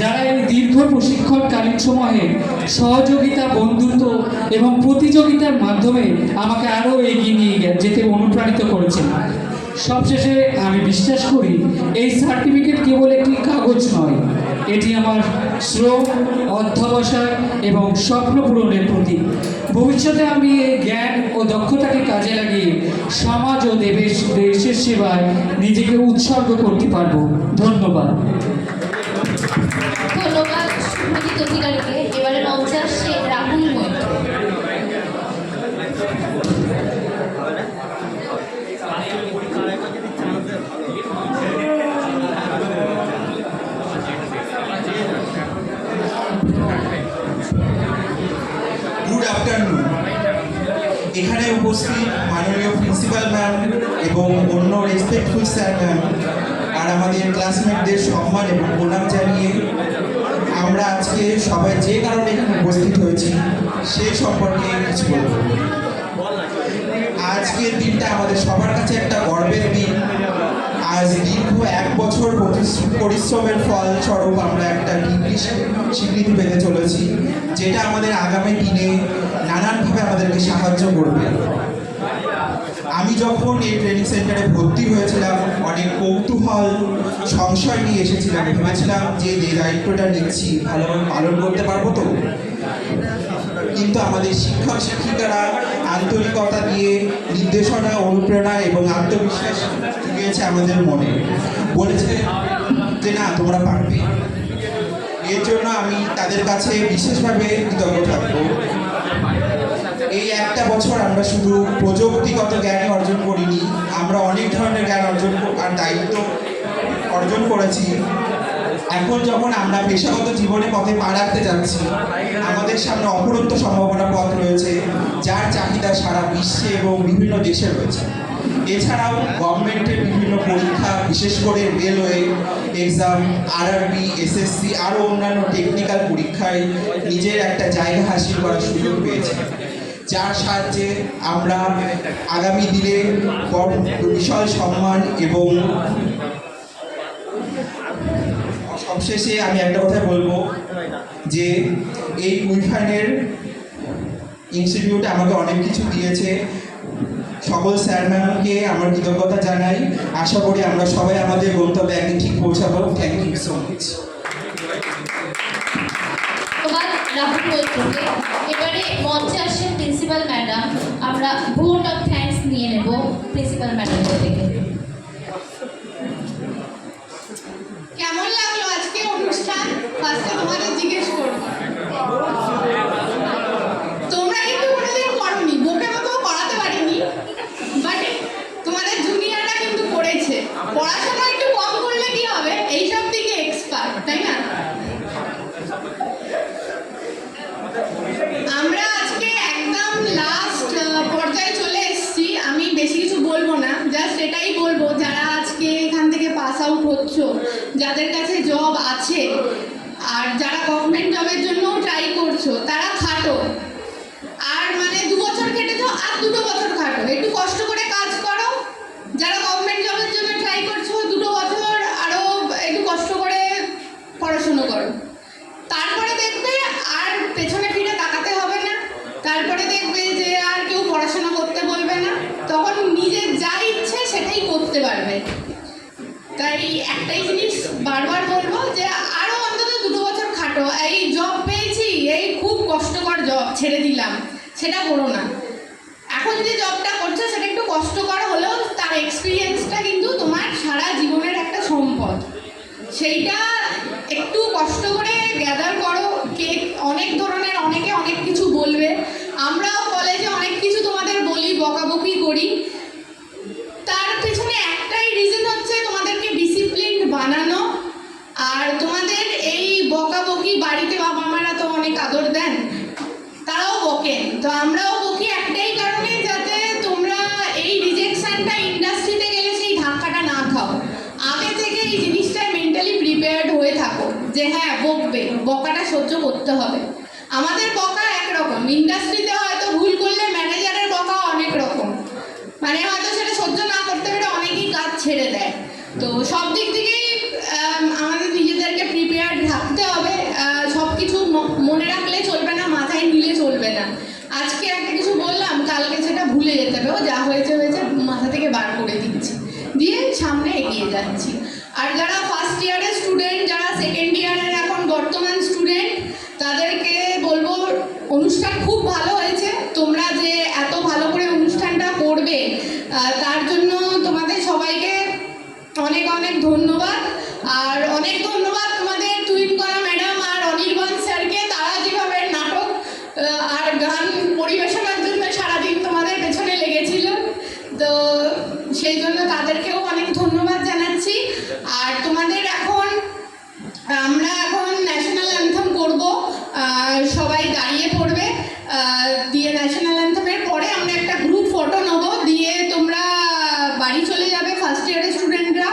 যারা এই দীর্ঘ প্রশিক্ষণকালীন সময়ে সহযোগিতা, বন্ধুত্ব এবং প্রতিযোগিতার মাধ্যমে আমাকে আরও এগিয়ে নিয়ে যেতে অনুপ্রাণিত করেছেন। সবশেষে আমি বিশ্বাস করি এই সার্টিফিকেট কেবল একটি কাগজ নয়, এটি আমার শ্রম, অধ্যবসায় এবং স্বপ্ন পূরণের প্রতীক। ভবিষ্যতে আমি এই জ্ঞান ও দক্ষতাকে কাজে লাগিয়ে সমাজ ও দেশের সেবায় নিজেকে উৎসর্গ করতে পারব। ধন্যবাদ। ধন্যবাদ শুভজিৎ অধিকারীকে। এবারে মঞ্চে আসছে রাহুল মৈত্র। Good afternoon. এখানে উপস্থিত মাননীয় প্রিন্সিপাল ম্যাম এবং অন্য রেসপেক্টফুল স্যার ম্যাম আর আমাদের ক্লাসমেটদের সম্মান এবং প্রণাম জানিয়ে আমরা আজকে সবাই যে কারণে এখানে উপস্থিত হয়েছি সেই সম্পর্কে কিছু বলব। আজকের দিনটা আমাদের সবার কাছে একটা গর্বের দিন। আজ দীর্ঘ 1 বছর পরিশ্রমের ফল স্বরূপ আমরা একটা ডিগ্রি স্বীকৃতি পেতে চলেছি, যেটা আমাদের আগামী দিনে নানানভাবে আমাদেরকে সাহায্য করবে। আমি যখন এই ট্রেনিং সেন্টারে ভর্তি হয়েছিলাম অনেক কৌতূহল সংশয় নিয়ে এসেছিলাম, ভেবেছিলাম যে দায়িত্বটা নিচ্ছি ভালোভাবে পালন করতে পারবো তো। কিন্তু আমাদের শিক্ষক শিক্ষিকারা আন্তরিকতা দিয়ে নির্দেশনা, অনুপ্রেরণা এবং আত্মবিশ্বাস জুগিয়েছে আমাদের মনে, বলেছে যে না, তোমরা পারবে। এর জন্য আমি তাদের কাছে বিশেষভাবে কৃতজ্ঞ থাকবো। এই 1টা বছর আমরা শুধু প্রযুক্তিগত জ্ঞান অর্জন করিনি, আমরা অনেক ধরনের জ্ঞান অর্জন আর দায়িত্ব অর্জন করেছি। এখন যখন আমরা পেশাগত জীবনে পথে পা রাখতে যাচ্ছি, আমাদের সামনে অপরন্ত সম্ভাবনা পথ রয়েছে, যার চাহিদা সারা বিশ্বে এবং বিভিন্ন দেশে রয়েছে। এছাড়াও গভর্নমেন্টের বিভিন্ন পরীক্ষা, বিশেষ করে রেলওয়ে এক্সাম, আরআরবি, এসএসসি আরও অন্যান্য টেকনিক্যাল পরীক্ষায় নিজের একটা জায়গা হাসিল করার সুযোগ পেয়েছে, যার সাহায্যে আমরা আগামী দিনে বিশাল সম্মান এবং সবশেষে আমি একটা কথা বলবো যে এই উইফানের ইনস্টিটিউটে আমাকে অনেক কিছু দিয়েছে। সকল স্যার ম্যামকে আমার কৃতজ্ঞতা জানাই। আশা করি আমরা সবাই আমাদের গন্তব্যে একদিন ঠিক পৌঁছাবো। Thank you so much. Rahul মৈত্রকে। এবারে মঞ্চে আসছেন প্রিন্সিপাল ম্যাডাম। আমরা ভোট অফ থ্যাঙ্কস নিয়ে নেব প্রিন্সিপাল ম্যাডামের থেকে। কেমন লাগলো আজকে অনুষ্ঠান? ফার্স্টে তোমাদের জিজ্ঞেস করবো, তোমরা কিন্তু কোনোদিন করোনি, বুকে মতো করাতে পারিনি, বাট তোমাদের জুনিয়ররা কিন্তু করেছে। পড়াশোনা একটু কম করলে কি হবে, এইসব দিকে এক্সপার্ট, তাই না? আমরা আজকে একদম লাস্ট পর্যায়ে চলে এসেছি। আমি বেশি কিছু বলবো না, জাস্ট এটাই বলবো, যারা আজকে এখান থেকে পাস আউট হচ্ছ, যাদের কাছে জব আছে আর যারা গভর্নমেন্ট জবের জন্য ট্রাই করছো, তারা খাটো। আর মানে 2 বছর খেটেছো, আর 2 বছর খাটো, একটু কষ্ট করে কাজ করো। যারা গভর্নমেন্ট জবের জন্য ট্রাই করছো, 2 বছর আরও একটু কষ্ট করে পড়াশুনো করো। তারপরে দেখবে আর পেছনে ফিরে তাকাতে হবে না। তারপরে দেখবে যে আর কেউ পড়াশোনা করতে বলবে না, তখন নিজের যা ইচ্ছে সেটাই করতে পারবে। তাই একটাই জিনিস বারবার বলবো যে আরও অন্তত 2 বছর খাটো। এই জব পেয়েছি, এই খুব কষ্টকর জব, ছেড়ে দিলাম, সেটা করো না। এখন যে জবটা করছো সেটা একটু কষ্টকর হলেও তার এক্সপিরিয়েন্সটা কিন্তু তোমার সারা জীবনের একটা সম্পদ। সেইটা একটু কষ্ট করে গ্যাদার করো। অনেক ধরনের অনেকে অনেক কিছু বলবে, আমরাও কলেজে অনেক কিছু তোমাদের বলি, বকাবকি করি। তার পেছনে একটাই রিজন হচ্ছে তোমাদেরকে ডিসিপ্লিন বানানো। আর তোমাদের এই বকাবকি, বাড়িতে বাবা মারা তো অনেক আদর দেন, তারাও বকেন, তো আমরাও বকি একটাই কারণে, যাতে তোমরা এই রিজেকশনটা ইন্ডাস্ট্রিতে গেলে সেই ধাক্কাটা না খাও। মানে হয়তো সেটা সহ্য না করতে পেরে অনেকেই কাজ ছেড়ে দেয়। তো সব দিক থেকেই আমাদের নিজেদেরকে প্রিপেয়ার্ড থাকতে হবে। সব কিছু মনে রাখলে চলবে না, মাথায় নিলে চলবে না। আজকে একটা কিছু বললাম, কালকে সেটা ভুলে যেতে হবে। ও যা হয়েছে হয়েছে, মাথা থেকে বার করে দিচ্ছি, দিয়ে সামনে এগিয়ে যাচ্ছি। আর যারা ফার্স্ট ইয়ারের স্টুডেন্ট, যারা সেকেন্ড ইয়ারের এখন বর্তমান স্টুডেন্ট, তাদেরকে বলবো অনুষ্ঠান খুব ভালো হয়েছে। তোমরা যে এত ভালো করে অনুষ্ঠানটা করবে, তার জন্য তোমাদের সবাইকে অনেক অনেক ধন্যবাদ। আর অনেক ধন্যবাদ তোমাদের তুহিন করা ম্যাডাম আর অনির্বাণ স্যারকে, তারা যেভাবে নাটক আর গান পরিবেশনার জন্য সারাদিন তোমাদের পেছনে লেগেছিল। তো সেই জন্য তাদেরকেও অনেক ধন্যবাদ জানাচ্ছি। আর তোমাদের আমরা এখন ন্যাশনাল অ্যান্থেম করব, সবাই দাঁড়িয়ে পড়বে, দিয়ে ন্যাশনাল অ্যান্থেমের পরে আমরা একটা গ্রুপ ফটো নেব, দিয়ে তোমরা বাড়ি চলে যাবে ফার্স্ট ইয়ারের স্টুডেন্টরা।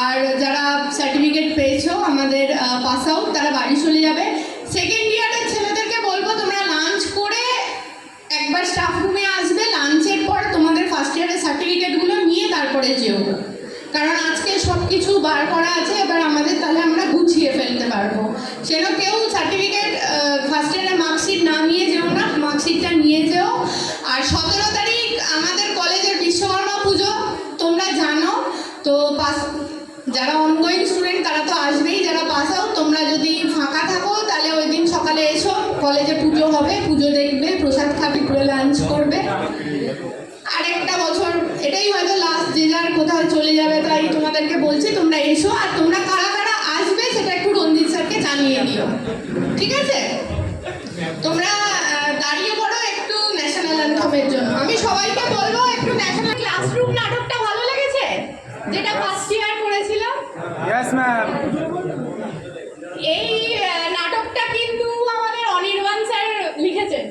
আর যারা সার্টিফিকেট পেয়েছো আমাদের পাস আউট, তারা বাড়ি চলে যাবে। সেকেন্ড ইয়ারের ছেলেদেরকে বলবো তোমরা লাঞ্চ করে একবার স্টাফ রুমে আসবে, লাঞ্চের পর তোমাদের ফার্স্ট ইয়ারের সার্টিফিকেটগুলো নিয়ে তারপরে যেও, কারণ আজকে সব কিছু বার করা আছে। এবার আমাদের তাহলে আমরা গুছিয়ে ফেলতে পারবো। সেটা কেউ সার্টিফিকেট ফার্স্ট ইয়ারের মার্কশিট না নিয়ে যেও না, মার্কশিটটা নিয়ে যেও। আর 17 তারিখ আমাদের কলেজের বিশ্বকর্মা পুজো, তোমরা জানো। তো যারা অনগোয়িং স্টুডেন্ট তারা তো আসবেই, যারা পাস আউট তোমরা যদি ফাঁকা থাকো তাহলে ওই দিন সকালে এসো, কলেজে পুজো হবে, পুজো দেখবে, প্রসাদ খাবে, পুরো লাঞ্চ করবে। আর একটা বছর এটাই হয়তো লাস্ট, যে যার কোথাও চলে যাবে, তাই তোমাদেরকে বলছি তোমরা এসো। আর তোমরা কারা কারা আসবে সেটা একটু রঞ্জিত স্যারকে জানিয়ে দিও, ঠিক আছে? তোমরা দাঁড়িয়ে পড়ো একটু ন্যাশনাল অ্যান্থেমের জন্য। আমি সবাইকে বলবো একটু ন্যাশনাল ক্লাসরুম নাটকটা ভালো লেগেছে, যেটা ফার্স্ট ইয়ার করেছিল। Yes ma'am. এই নাটকটা কিন্তু আমাদের অনির্বাণ স্যার লিখেছেন।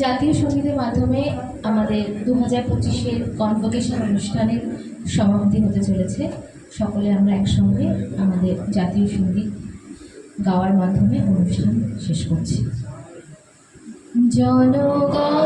জাতীয় সঙ্গীতের মাধ্যমে আমাদের 2025-এর কনভোকেশন অনুষ্ঠানের সমাপ্তি হতে চলেছে। সকলে আমরা একসঙ্গে আমাদের জাতীয় সঙ্গীত গাওয়ার মাধ্যমে অনুষ্ঠান শেষ করছি। জনগণ